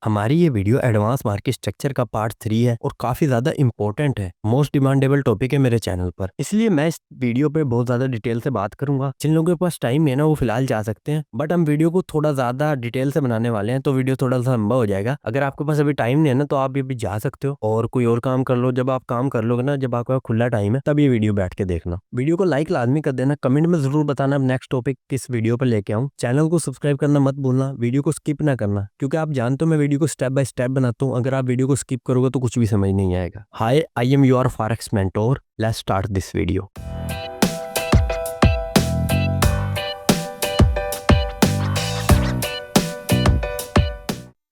हमारी ये video advance market structure का पार्ट 3 है और काफी ज्यादा इंपॉर्टेंट है। मोस्ट डिमांडेबल टॉपिक है मेरे चैनल पर, इसलिए मैं इस वीडियो पे बहुत ज्यादा डिटेल से बात करूंगा। जिन लोगों के पास टाइम है ना वो फिलहाल जा सकते हैं, बट हम वीडियो को थोड़ा ज्यादा डिटेल से बनाने वाले हैं तो वीडियो थोड़ा सा लंबा हो जाएगा। अगर आपके पास अभी टाइम नहीं है ना तो आप भी जा सकते हो और कोई और काम कर लो। जब आप काम कर लोगे ना, जब आपका खुला टाइम है, तब ये वीडियो बैठ के देखना। वीडियो को लाइक लाजमी कर देना, कमेंट में जरूर बताना अब नेक्स्ट टॉपिक किस वीडियो पर लेके आऊँ। चैनल को सब्सक्राइब करना मत भूलना, वीडियो को स्किप ना करना, क्योंकि आप जानते हो मैं वीडियो को स्टेप बाय स्टेप बनाता हूँ। अगर आप वीडियो को स्किप करोगे तो कुछ भी समझ नहीं आएगा। Hi, I am your forex mentor, let's start this video.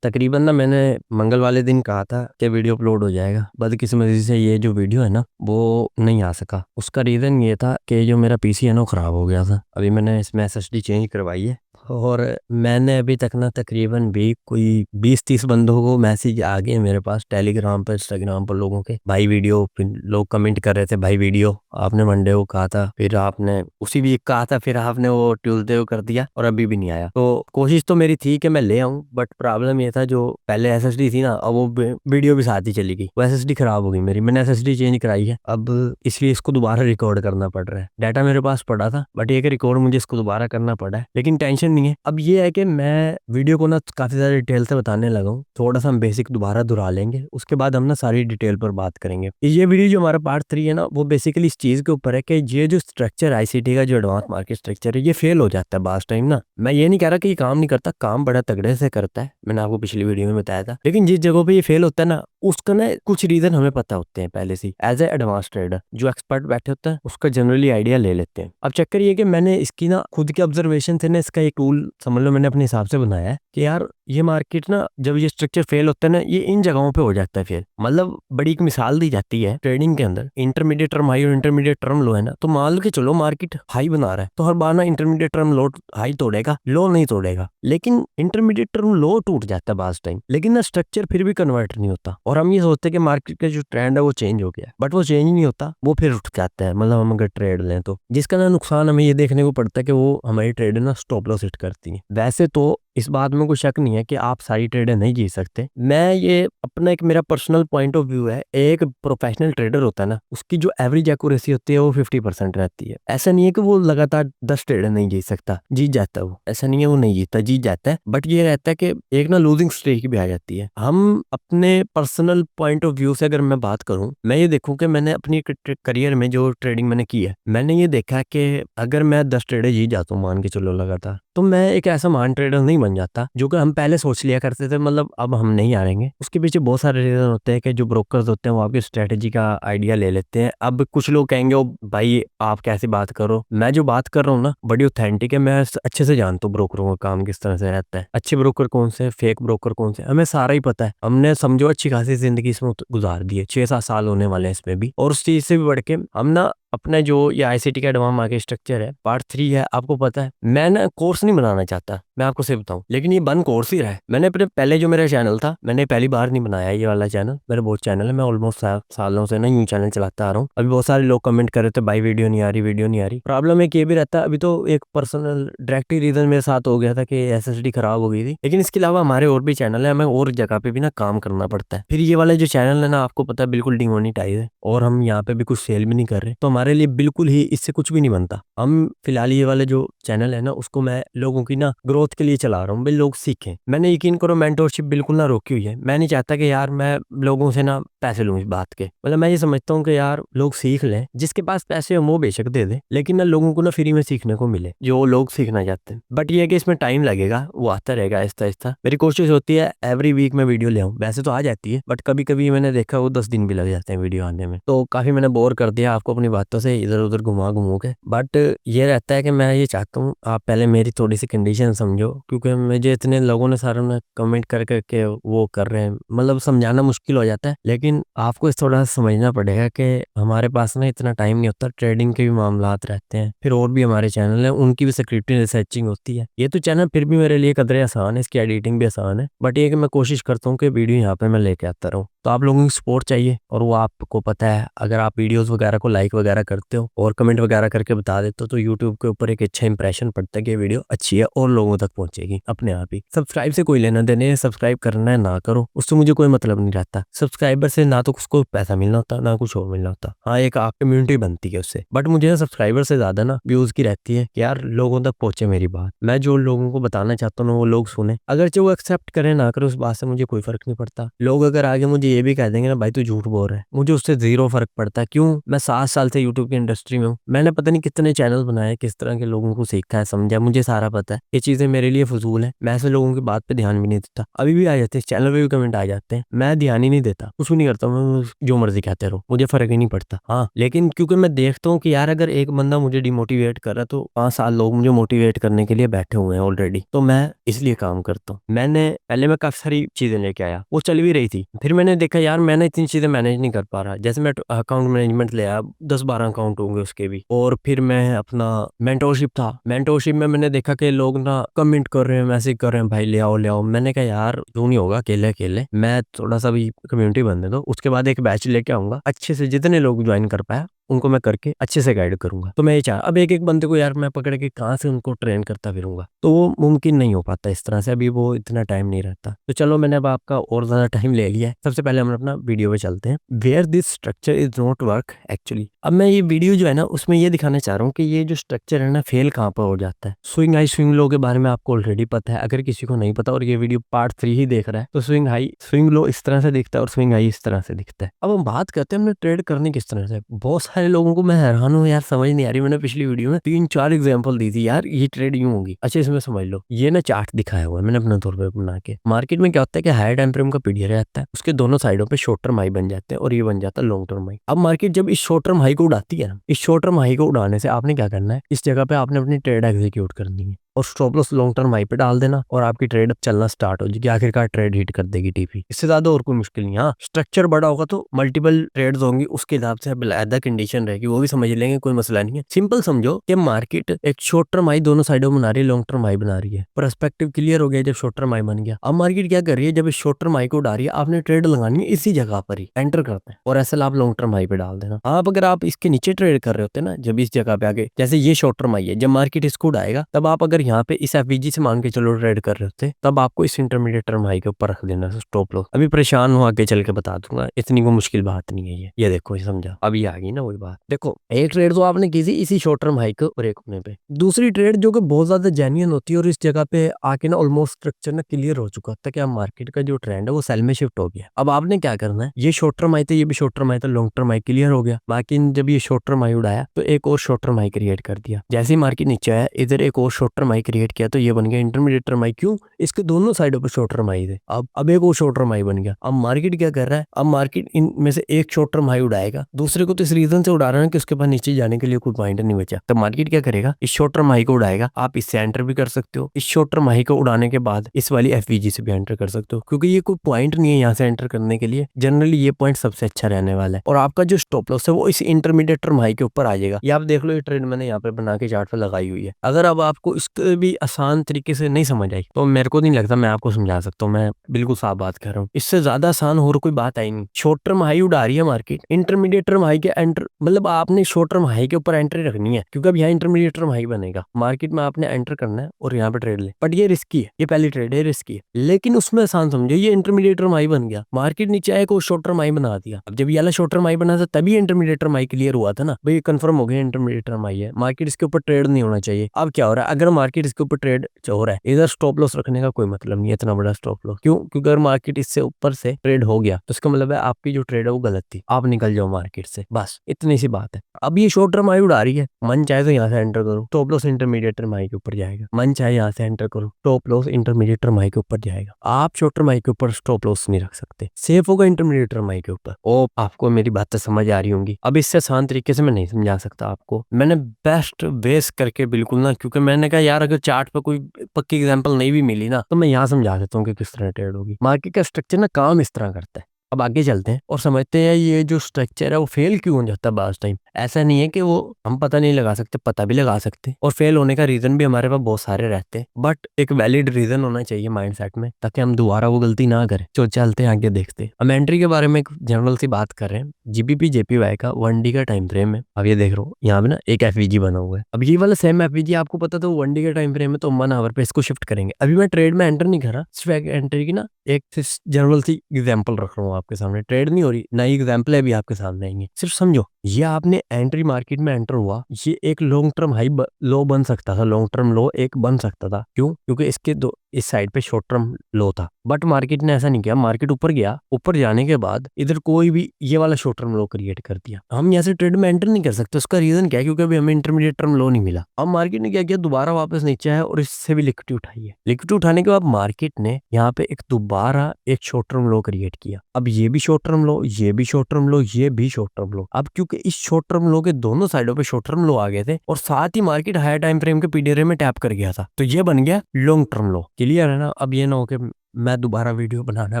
तकरीबन ना मैंने मंगल वाले दिन कहा था कि वीडियो अपलोड हो जाएगा। बदकिस्मती से ये जो वीडियो है ना वो नहीं आ सका। उसका रीज़न ये था कि जो मेरा पीसी है ना वो ख़राब हो गया था। अभी मैंने इसमें एसएसडी चेंज करवाई है और मैंने अभी तक ना तकरीबन भी कोई 20-30 बंदों को मैसेज आ गए मेरे पास टेलीग्राम पर, इंस्टाग्राम पर, लोगों के भाई वीडियो। फिर लोग कमेंट कर रहे थे भाई वीडियो आपने मंडे को कहा था, फिर आपने उसी वीक कहा था, फिर आपने वो ट्यूसडे को कर दिया और अभी भी नहीं आया। तो कोशिश तो मेरी थी कि मैं ले आऊं, बट प्रॉब्लम ये था जो पहले एसएसडी थी ना, अब वो वीडियो भी साथ ही चली गई। वो एसएसडी खराब हो गई मेरी, मैंने एसएसडी चेंज कराई है अब, इसलिए इसको दोबारा रिकॉर्ड करना पड़ रहा है। डाटा मेरे पास पड़ा था बट ये कि रिकॉर्ड मुझे इसको दोबारा करना पड़ा है, लेकिन टेंशन नहीं है। अब ये है कि मैं वीडियो को ना काफी ज्यादा डिटेल से बताने लगा हूँ। थोड़ा सा हम बेसिक दोबारा दोहरा लेंगे, उसके बाद हम ना सारी डिटेल पर बात करेंगे। ये वीडियो जो हमारा पार्ट 3 है ना वो बेसिकली इस चीज के ऊपर है कि ये जो स्ट्रक्चर आईसीटी का जो एडवांस मार्केट स्ट्रक्चर है ये फेल हो जाता है बास टाइम ना। मैं ये नहीं कह रहा कि ये काम नहीं करता, काम बड़ा तगड़े से करता है, मैंने आपको पिछली वीडियो में बताया था। लेकिन जिस जगह पे ये फेल होता है ना उसका ना कुछ रीजन हमें पता होते हैं पहले से। एज ए एडवांस ट्रेडर जो एक्सपर्ट बैठे होता है उसका जनरली आइडिया ले लेते हैं। अब चक्कर ये कि मैंने इसकी ना खुद के ऑब्जर्वेशन थे ना, इसका एक टूल समझ लो मैंने अपने हिसाब से बनाया है कि यार ये मार्केट ना जब ये स्ट्रक्चर फेल होता है ना ये इन जगहों पे हो जाता है फेल। मतलब बड़ी एक मिसाल दी जाती है ट्रेडिंग के अंदर, इंटरमीडिएट टर्म हाई और इंटरमीडिएट टर्म लो है ना, तो मान लो कि चलो मार्केट हाई बना रहा है तो हर बार ना इंटरमीडिएट टर्म लो हाई तोड़ेगा, लो नहीं तोड़ेगा, लेकिन इंटरमीडिएट टर्म लो टूट जाता है बास टाइम, लेकिन ना स्ट्रक्चर फिर भी कन्वर्ट नहीं होता। और हम ये सोचते हैं कि मार्केट का जो ट्रेंड है वो चेंज हो गया, बट वो चेंज नहीं होता, वो फिर उठ जाता है। मतलब हम अगर ट्रेड लें तो जिसका ना नुकसान हमें ये देखने को पड़ता है कि वो हमारी ट्रेड ना स्टॉप लॉस हिट करती है। वैसे तो इस बात में कोई शक नहीं है कि आप सारी ट्रेडें नहीं जीत सकते। मैं ये अपना एक मेरा पर्सनल पॉइंट ऑफ व्यू है। एक प्रोफेशनल ट्रेडर होता है ना उसकी जो एवरेज एक्यूरेसी होती है वो 50% रहती है। ऐसा नहीं है कि वो लगातार 10 ट्रेडें नहीं जीत सकता, जीत जाता है वो, ऐसा नहीं है वो नहीं जीतता, जीत जाता है। बट ये रहता है कि एक ना लूजिंग स्ट्रीक भी आ जाती है। हम अपने पर्सनल पॉइंट ऑफ व्यू से अगर मैं बात करूं, मैं ये देखूं कि मैंने अपनी करियर में जो ट्रेडिंग मैंने की है, मैंने ये देखा कि अगर मैं 10 ट्रेडें जीत जाता हूँ मान के चलो लगातार, तो मैं एक ऐसा महान ट्रेडर नहीं बन जाता जो कि हम पहले सोच लिया करते थे मतलब अब हम नहीं हारेंगे। उसके पीछे बहुत सारे रीजन होते हैं कि जो ब्रोकर्स होते हैं वो आपकी स्ट्रेटेजी का आइडिया ले लेते हैं। अब कुछ लोग कहेंगे ओ भाई आप कैसी बात करो, मैं जो बात कर रहा हूँ ना बड़ी ऑथेंटिक है। मैं अच्छे से जानता हूँ ब्रोकरों का काम किस तरह से रहता है, अच्छे ब्रोकर कौन से, फेक ब्रोकर कौन से, हमें सारा ही पता है। हमने समझो अच्छी खासी जिंदगी इसमें गुजार दी है, 6-7 साल होने वाले हैं इसमें भी। और उस चीज से भी बढ़ के हम ना अपना जो ये आईसीटी का एडवांस मार्केट स्ट्रक्चर है पार्ट 3 है, आपको पता है मैं ना कोर्स नहीं बनाना चाहता, मैं आपको सिर्फ बताऊं, लेकिन ये बन कोर्स ही रहा है। मैंने अपने पहले जो मेरा चैनल था, मैंने पहली बार नहीं बनाया ये वाला चैनल, मेरा बहुत चैनल है, मैं ऑलमोस्ट सालों से ना यूं चैनल चलाता आ रहा हूँ। अभी बहुत सारे लोग कमेंट कर रहे थे भाई वीडियो नहीं आ रही, वीडियो नहीं आ रही। प्रॉब्लम एक ये भी रहता है, अभी तो एक पर्सनल डायरेक्ट रीजन मेरे साथ हो गया था कि एसएसडी खराब हो गई थी, लेकिन इसके अलावा हमारे और भी चैनल है, हमें और जगह पे भी ना काम करना पड़ता है। फिर ये वाला जो चैनल है ना आपको पता है बिल्कुल डिमोनेटाइज है और हम यहाँ पे भी कुछ सेल भी नहीं कर रहे, तो हमारे लिए बिल्कुल ही इससे कुछ भी नहीं बनता। हम फिलहाल ये वाला जो चैनल है ना उसको मैं लोगों की ना ग्रोथ के लिए चला रहा हूँ, भाई लोग सीखें। मैंने यकीन करो मेंटोरशिप बिल्कुल ना रोकी हुई है। मैं नहीं चाहता कि यार मैं लोगों से ना पैसे लूँ इस बात के, मतलब मैं ये समझता हूँ कि यार लोग सीख लें, जिसके पास पैसे हो वो बेशक दे दे, लेकिन ना लोगों को ना फ्री में सीखने को मिले जो लोग सीखना चाहते हैं। बट ये है कि इसमें टाइम लगेगा, वो आता रहेगा आहिस्ता आहिस्ता। मेरी कोशिश होती है एवरी वीक में वीडियो ले आऊँ, वैसे तो आ जाती है बट कभी कभी मैंने देखा वो 10 दिन भी लग जाते हैं वीडियो आने में, तो काफी मैंने बोर कर दिया आपको अपनी बातों से इधर उधर घुमा घुमू के। बट ये रहता है कि मैं ये चाहता हूँ आप पहले मेरी थोड़ी सी कंडीशन समझो, क्योंकि मुझे इतने लोगों ने सारे ने कमेंट कर करके वो कर रहे हैं, मतलब समझाना मुश्किल हो जाता है। लेकिन आपको इस थोड़ा सा समझना पड़ेगा कि हमारे पास ना इतना टाइम नहीं होता, ट्रेडिंग के भी मामलात रहते हैं, फिर और भी हमारे चैनल है उनकी भी स्क्रिप्टिंग रिसर्चिंग होती है। ये तो चैनल फिर भी मेरे लिए कदरे आसान है, इसकी एडिटिंग भी आसान है, बट ये कि मैं कोशिश करता हूँ कि वीडियो यहाँ पे मैं लेके आता रहूँ। तो आप लोगों की सपोर्ट चाहिए, और वो आपको पता है अगर आप वीडियोस वगैरह को लाइक वगैरह करते हो और कमेंट वगैरह करके बता देते हो तो यूट्यूब के ऊपर एक अच्छा इंप्रेशन पड़ता है कि वीडियो अच्छी है और लोगों तक पहुंचेगी अपने आप ही। सब्सक्राइब से कोई लेना देने, सब्सक्राइब करना है ना करो, उससे मुझे कोई मतलब नहीं रहता। सब्सक्राइबर से ना तो उसको पैसा मिलना होता ना कुछ और मिलना होता, हाँ एक आप कम्युनिटी बनती है उससे। बट मुझे सब्सक्राइबर से ज्यादा ना व्यूज की रहती है कि यार लोगों तक पहुंचे मेरी बात, मैं जो लोगों को बताना चाहता हूँ वो लोग सुने। अगर जो वो एक्सेप्ट करे ना करे उस बात से मुझे कोई फर्क नहीं पड़ता। लोग अगर आगे मुझे ये भी कह देंगे ना भाई तू झूठ बोल रहा है, मुझे उससे जीरो फर्क पड़ता है। क्यों? मैं 7 साल से यूट्यूब की इंडस्ट्री में हूँ, मैंने पता नहीं कितने चैनल बनाए, किस तरह के लोगों को सीखा है, समझा, मुझे सारा पता है। ये चीजें मेरे लिए फजूल है, मैं ऐसे लोगों की बात पे ध्यान भी नहीं देता। अभी भी आ जाते हैं चैनल पे भी कमेंट आ जाते हैं, मैं ध्यान ही नहीं देता, कुछ भी नहीं करता, मैं जो मर्जी कहते रहो, मुझे फर्क ही नहीं पड़ता। हाँ लेकिन क्योंकि मैं देखता हूँ कि यार अगर एक बंदा मुझे डिमोटिवेट कर रहा है तो 5 साल लोग मुझे मोटिवेट करने के लिए बैठे हुए हैं ऑलरेडी, तो मैं इसलिए काम करता हूँ। पहले मैं काफी सारी चीजें लेके आया, वो चल भी रही थी, फिर मैंने देखा यार मैंने इतनी चीजें मैनेज नहीं कर पा रहा। जैसे मैं अकाउंट मैनेजमेंट ले आया, 10-12 अकाउंट होंगे उसके भी, और फिर मैं अपना मेंटोरशिप था, मेंटोरशिप में मैंने देखा कि लोग ना कमेंट कर रहे हैं, मैसेज कर रहे हैं भाई ले आओ ले आओ। मैंने कहा यार क्यों नहीं होगा, अकेले अकेले मैं थोड़ा सा भी कम्युनिटी बनने दो, उसके बाद एक बैच लेके आऊंगा, अच्छे से जितने लोग ज्वाइन कर पाया उनको मैं करके अच्छे से गाइड करूंगा। तो मैं ये चाह, अब एक एक बंदे को यार मैं पकड़ के कहाँ से उनको ट्रेन करता फिरूंगा, तो वो मुमकिन नहीं हो पाता इस तरह से, अभी वो इतना टाइम नहीं रहता। तो चलो मैंने अब आपका और ज्यादा टाइम ले लिया है, सबसे पहले हम अपना वीडियो पे चलते हैं। Where this structure is not work actually. अब मैं ये वीडियो जो है ना उसमें ये दिखाना चाह रहा हूँ कि ये जो स्ट्रक्चर है ना फेल कहाँ पर हो जाता है। स्विंग हाई स्विंग लो के बारे में आपको ऑलरेडी पता है, अगर किसी को नहीं पता और ये वीडियो पार्ट 3 ही देख रहा है तो स्विंग हाई स्विंग लो इस तरह से दिखता है और स्विंग हाई इस तरह से दिखता है। अब हम बात करते हैं हमने ट्रेड करनी किस तरह से। बहुत सारे लोगों को मैं हैरान हूँ यार, समझ नहीं आ रही। मैंने पिछली वीडियो में 3-4 एग्जांपल दी थी यार ये ट्रेड यूं होगी। अच्छा इसमें समझ लो, ये ना चार्ट दिखाया हुआ है मैंने अपने तौर पर बना के। मार्केट में क्या होता है कि हायर टाइम फ्रेम का पीरियड रहता है, उसके दोनों साइडों पे शॉर्ट टर्म हाई बन जाते हैं और ये बन जाता है लॉन्ग टर्म हाई। अब मार्केट जब इस शॉर्ट टर्म हाई को उड़ाती है ना, इस शॉर्ट टर्म हाई को उड़ाने से आपने क्या करना है, इस जगह पे आपने अपनी ट्रेड एग्जीक्यूट करनी है और stop loss long term high पे डाल देना और आपकी ट्रेड अब चलना स्टार्ट हो जाएगी, आखिरकार ट्रेड हिट कर देगी टीपी। इससे ज्यादा और कोई मुश्किल नहीं। हाँ स्ट्रक्चर बड़ा होगा तो मल्टीपल ट्रेड्स होंगी, उसके हिसाब से अलग कंडीशन रहेगी, वो भी समझ लेंगे, कोई मसला नहीं है। सिंपल समझो कि मार्केट एक शॉर्ट टर्म हाई दोनों साइडों बना रही है, लॉन्ग टर्म हाई बना रही है, पर्सपेक्टिव क्लियर हो गया जब शॉर्ट टर्म हाई बन गया। अब मार्केट क्या कर रही है, जब इस शॉर्ट टर्म हाई को उड़ा रही है आपने ट्रेड लगानी है इसी जगह पर ही, एंटर करते हैं और ऐसा आप लॉन्ग टर्म हाई पे डाल देना। आप अगर आप इसके नीचे ट्रेड कर रहे होते ना, जब इस जगह पे आगे जैसे ये शॉर्ट टर्म हाई है, जब मार्केट इसको उड़ाएगा तब आप अगर यहाँ पे इस एफवीजी से मान के चलो ट्रेड कर रहे होते, तब आपको इस इंटरमीडिएट टर्म हाई के ऊपर रख देना स्टॉप लॉस। अभी परेशान हो, आगे चल के बता दूंगा, इतनी को मुश्किल बात नहीं है ये देखो ये समझा, अभी आ गई ना वही बात। देखो एक ट्रेड तो आपने की थी इसी शॉर्ट टर्म हाई को ब्रेक होने पे, दूसरी ट्रेड जो कि बहुत ज्यादा जेन्युइन होती है और इस जगह पे आके ना ऑलमोस्ट स्ट्रक्चर ना क्लियर हो चुका था कि मार्केट का जो ट्रेंड है वो सेल में शिफ्ट हो गया। अब आपने क्या करना है, ये शॉर्ट टर्म हाई थे, ये भी शॉर्ट टर्म हाई था, लॉन्ग टर्म हाई क्लियर हो गया। बाकी जब ये शॉर्ट टर्म हाई उड़ाया तो एक और शॉर्ट टर्म हाई क्रिएट कर दिया, जैसे ही मार्केट नीचे आया इधर एक और शॉर्ट टर्म हाई क्रिएट किया तो ये बन गया इंटरमीडिएट टर्म हाई। क्यों? इसके दोनों साइडों पर शॉर्ट टर्म हाई थे। अब एक और शॉर्ट टर्म हाई बन गया। अब मार्केट क्या कर रहा है, अब मार्केट इनमें से एक शॉर्ट टर्म हाई उड़ाएगा, दूसरे को तो इस रीजन से उड़ा रहा है कि उसके पास नीचे जाने के लिए कोई पॉइंट नहीं बचा। तो मार्केट क्या करेगा, इस शॉर्ट टर्म हाई को उड़ाएगा, आप इससे एंटर भी कर सकते हो, इस शॉर्ट टर्म हाई को उड़ाने के बाद इस वाली एफवीजी से भी एंटर कर सकते हो, क्योंकि ये कोई पॉइंट नहीं है यहाँ से एंटर करने के लिए। जनरली ये पॉइंट सबसे अच्छा रहने वाला है और आपका जो स्टॉप लॉस है वो इस इंटरमीडिएट टर्म हाई के ऊपर आ जाएगा। ये आप देख लो, ये ट्रेड मैंने यहाँ पे बना के चार्ट पे लगाई हुई है। अगर अब आपको इसके भी आसान तरीके से नहीं समझ आई तो मेरे को नहीं लगता मैं आपको समझा सकता हूँ, मैं बिल्कुल साफ बात कर रहा हूँ, इससे ज्यादा आसान और कोई बात आई नहीं। शॉर्ट टर्म हाई उड़ा रही है मार्केट, इंटरमीडिएट टर्म हाई के एंटर, मतलब आपने शॉर्ट टर्म हाई के ऊपर एंट्री रखनी है क्योंकि अब यहाँ इंटरमीडिएट टर्म हाई बनेगा, मार्केट में आपने एंटर करना है और यहाँ पे ट्रेड ले। बट ये रिस्की है, ये पहली ट्रेड है, रिस्की है, लेकिन उसमें आसान समझो, ये इंटरमीडिएट टर्म हाई बन गया, मार्केट नीचे आया को शॉर्ट टर्म हाई बना दिया। अब जब ये वाला शॉर्ट टर्म हाई बना था तभी इंटरमीडिएट टर्म हाई क्लियर हुआ था ना भाई, कंफर्म हो गया इंटरमीडिएट टर्म हाई है, मार्केट इसके ऊपर ट्रेड नहीं होना चाहिए। अब क्या हो रहा है, अगर मार्केट इसके ऊपर ट्रेड हो रहा है, इधर स्टॉप लॉस रखने का कोई मतलब नहीं है, इतना बड़ा स्टॉप लॉस। क्यों? क्योंकि अगर मार्केट इससे ऊपर से ट्रेड हो गया तो इसका मतलब है आपकी जो ट्रेड है वो गलत थी, आप निकल जाओ मार्केट से, बस इतनी सी बात है। अब ये शॉर्ट टर्म हाई उड़ा रही है, मन चाहे तो यहाँ से एंटर करो, stop loss intermediate term high के ऊपर जाएगा, मन चाहे यहाँ से एंटर करो, stop loss intermediate term high के ऊपर जाएगा। आप शॉर्ट टर्म हाई के ऊपर स्टॉप लॉस नहीं रख सकते, सेफ होगा इंटरमीडिएट टर्म हाई के ऊपर। ओ आपको मेरी बातें समझ आ रही होंगी। अब इससे आसान तरीके से मैं नहीं समझा सकता आपको, मैंने बेस्ट बेस करके बिल्कुल ना, क्योंकि मैंने कहा यार अगर चार्ट पर कोई पक्की एग्जांपल नहीं भी मिली ना तो मैं यहाँ समझा देता हूँ कि किस तरह ट्रेड होगी। मार्केट का स्ट्रक्चर ना काम इस तरह करता है, अब आगे चलते हैं और समझते हैं ये जो स्ट्रक्चर है वो फेल क्यों हो जाता है बास टाइम। ऐसा नहीं है कि वो हम पता नहीं लगा सकते, पता भी लगा सकते, और फेल होने का रीजन भी हमारे पास बहुत सारे रहते हैं, बट एक वैलिड रीजन होना चाहिए माइंडसेट में ताकि हम दोबारा वो गलती ना करें। तो चलते हैं आगे देखते हैं। हम एंट्री के बारे में एक जनरल सी बात कर रहे हैं। जीबीपी जेपीवाई का 1D का टाइम फ्रेम है। अब ये देख रहे हो यहाँ पे ना एक एफवीजी बना हुआ है। अब ये वाला सेम एफवीजी आपको पता तो 1D का टाइम फ्रेम है, तो 1 आवर पे इसको शिफ्ट करेंगे। अभी मैं ट्रेड में एंटर नहीं कर रहा, सिर्फ एंट्री की ना एक जनरल सी एग्जांपल रख रहा हूँ आपके सामने। ट्रेड नहीं हो रही, नई एग्जांपल है, भी आपके सामने आएंगे, सिर्फ समझो। ये आपने एंट्री मार्केट में एंटर हुआ, ये एक लॉन्ग टर्म हाई लो बन सकता था, लॉन्ग टर्म लो एक बन सकता था। क्यों? क्योंकि इसके दो इस साइड पे शॉर्ट टर्म लो था, बट मार्केट ने ऐसा नहीं किया। मार्केट ऊपर गया, ऊपर जाने के बाद इधर कोई भी ये वाला शॉर्ट टर्म लो क्रिएट कर दिया। हम यहाँ से ट्रेड में एंटर नहीं कर सकते। उसका रीजन क्या है? क्योंकि अभी हमें इंटरमीडिएट टर्म लो नहीं मिला। अब मार्केट ने क्या किया, दोबारा वापस नीचे आया और इससे भी लिक्विडिटी उठाई है। लिक्विडिटी उठाने के बाद मार्केट ने यहाँ पे एक दोबारा एक शॉर्ट टर्म लो क्रिएट किया। अब ये भी शॉर्ट टर्म लो, ये भी शॉर्ट टर्म लो, ये भी शॉर्ट टर्म लो। अब क्योंकि इस शॉर्ट टर्म लो के दोनों साइडों पे शॉर्ट टर्म लो आ गए थे और साथ ही मार्केट हायर टाइम फ्रेम के पीडीआर में टैप कर गया था, तो ये बन गया लॉन्ग टर्म लो। क्लियर है ना? अब ये ना हो कि मैं दोबारा वीडियो बनाना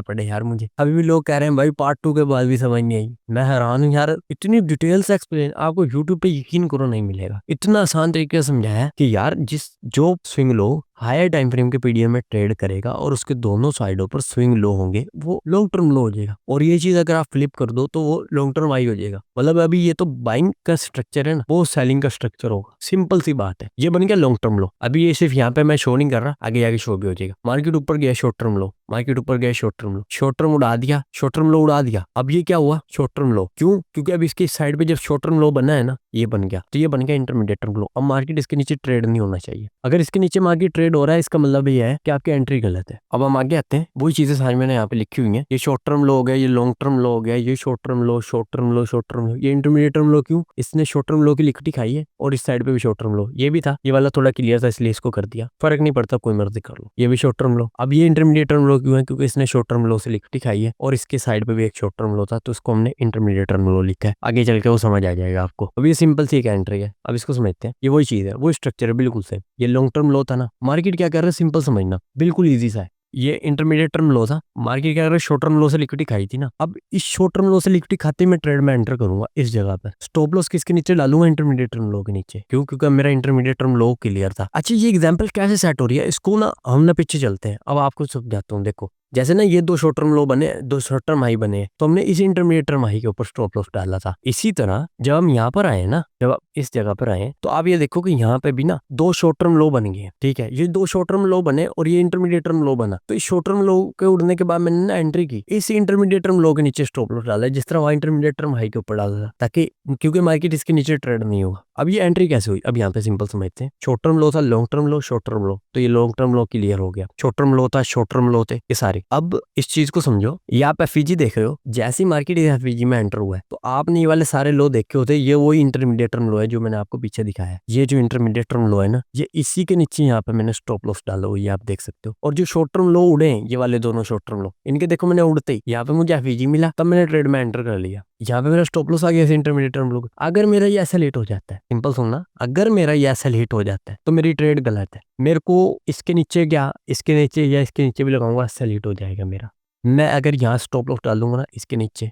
पड़े यार मुझे। अभी भी लोग कह रहे हैं भाई पार्ट 2 के बाद भी समझ नहीं आई। मैं हैरान हूँ यार, इतनी डिटेल से एक्सप्लेन आपको यूट्यूब पे यकीन करो नहीं मिलेगा। इतना आसान तरीके से समझाया है कि यार जो swing low higher time frame के पीडीआर में ट्रेड करेगा और उसके दोनों साइडों पर स्विंग लो होंगे, वो लॉन्ग टर्म लो हो जाएगा। और ये चीज अगर आप फ्लिप कर दो तो वो लॉन्ग टर्म हाई हो जाएगा। मतलब अभी ये तो बाइंग का स्ट्रक्चर है ना, वो सेलिंग का स्ट्रक्चर होगा। सिंपल सी बात है, ये बन गया लॉन्ग टर्म लो। अभी ये सिर्फ यहाँ पे मैं शो नहीं कर रहा, आगे आगे शो भी हो जाएगा। मार्केट ऊपर गया, शॉर्ट टर्म लो, मार्केट ऊपर गया, शॉर्ट टर्म लो, शॉर्ट टर्म उड़ा दिया, शॉर्ट टर्म लो उड़ा दिया। अब ये क्या हुआ? शॉर्ट टर्म लो। क्यों? क्योंकि अब इसके साइड पे जब शॉर्ट टर्म लो बना है ना, ये बन गया, तो ये बन गया इंटरमीडिएट टर्म लो। अब मार्केट इसके नीचे ट्रेड नहीं होना चाहिए। अगर इसके नीचे मार्केट ट्रेड हो रहा है, इसका मतलब ये है कि आपकी एंट्री गलत है। अब हम आगे आते हैं, वही चीजें सारी मैंने यहाँ पे लिखी हुई है। ये शॉर्ट टर्म लो हो गया, ये लॉन्ग टर्म लो हो गया, ये शॉर्ट टर्म लो, शॉर्ट टर्म लो, शॉर्ट टर्म लो, ये इंटरमीडिएट टर्म लो। क्यों? इसने शॉर्ट टर्म लो की लिक्विडिटी खाई है और इस साइड पे भी शॉर्ट टर्म लो ये भी था। ये वाला थोड़ा क्लियर था इसलिए इसको कर दिया, फर्क नहीं पड़ता, कोई मर्जी कर लो। ये भी शॉर्ट टर्म लो। अब ये इंटरमीडिएट टर्म लो क्यों है? क्योंकि इसने शॉर्ट टर्म लो से लिक्विडिटी खाई है और इसके साइड पे भी एक शॉर्ट टर्म लो था, तो इसको हमने इंटरमीडिएट टर्म लो लिखा है। आगे चल के वो समझ आ जाएगा आपको। अब ये सिंपल सी एक एंट्री है, अब इसको समझते हैं। ये वही चीज है, वो स्ट्रक्चर है बिल्कुल से। ये लॉन्ग टर्म लो था ना, मार्केट क्या कर रहा है सिंपल समझना, बिल्कुल ईजी सा है। ये इंटरमीडिएट टर्म लो था, मार्केट क्या कर रहा है शॉर्ट टर्म लो से लिक्विडिटी खाई थी ना। अब इस शॉर्ट टर्म लो से लिक्विडिटी खाते मैं ट्रेड में एंटर करूंगा इस जगह पर। स्टॉप लॉस किसके नीचे डालूंगा? इंटरमीडिएट टर्म लो के नीचे। क्यों? क्योंकि मेरा इंटरमीडिएट टर्म लो क्लियर था। अच्छा ये एग्जांपल कैसे सेट हो रही है, इसको ना हम ना पीछे चलते हैं। अब आपको समझाता हूँ। देखो जैसे ना ये दो शॉर्ट टर्म लो बने, दो शॉर्ट टर्म हाई बने, तो हमने इसी इंटरमीडिएट टर्म हाई के ऊपर स्टॉप लॉस डाला था। इसी तरह जब हम यहाँ पर आए ना, जब आप इस जगह पर आए तो आप ये देखो कि यहाँ पे भी ना दो शॉर्ट टर्म लो बन गए। ठीक है, ये दो शॉर्ट टर्म लो बने और ये इंटरमीडिएट टर्म लो बना। तो इस शॉर्ट टर्म लो के उड़ने के बाद मैंने ना एंट्री की, इस इंटरमीडिएट टर्म लो के नीचे स्टॉप लॉस डाला, जिस तरह वहाँ इंटरमीडिएट टर्म हाई के ऊपर डाला था, ताकि क्योंकि मार्केट इसके नीचे ट्रेड नहीं होगा। अब ये एंट्री कैसे हुई? अब यहाँ पे सिंपल समझते हैं। शॉर्ट टर्म लो था, लॉन्ग टर्म लो, शॉर्ट टर्म लो, तो ये लॉन्ग टर्म लो क्लियर हो गया। शॉर्ट टर्म लो था, शॉर्ट टर्म लो थे, ये सारे। अब इस चीज को समझो, ये आप एफईजी देख रहे हो, जैसी मार्केट इस एफईजी में एंटर हुआ है तो आपने ये वाले सारे लो देखे होते, ये वही इंटरमीडिएट टर्म लो है जो मैंने आपको पीछे दिखाया है। ये जो इंटरमीडिएट टर्म लो है ना, ये इसी के नीचे यहाँ पे मैंने स्टॉप लॉस डाला हुआ, ये आप देख सकते हो। और जो शॉर्ट टर्म लो उड़े हैं, ये वाले दोनों शॉर्ट टर्म लो, इनके देखो मैंने उड़ते ही यहाँ पे मुझे एफईजी मिला, तब मैंने ट्रेड में एंटर कर लिया। यहाँ पे मेरा स्टॉप लॉस आ गया इंटरमीडिएट टर्म लो। अगर मेरा ये ऐसा लेट हो जाता है, सिंपल सुनना, अगर मेरा ये ऐसा लेट हो जाता है तो मेरी ट्रेड गलत है। मेरे को इसके नीचे क्या, इसके नीचे या इसके नीचे भी लगाऊंगा, ऐसा लेट हो जाएगा मेरा। मैं अगर यहाँ स्टॉप लॉस डाल दूंगा ना, इसके नीचे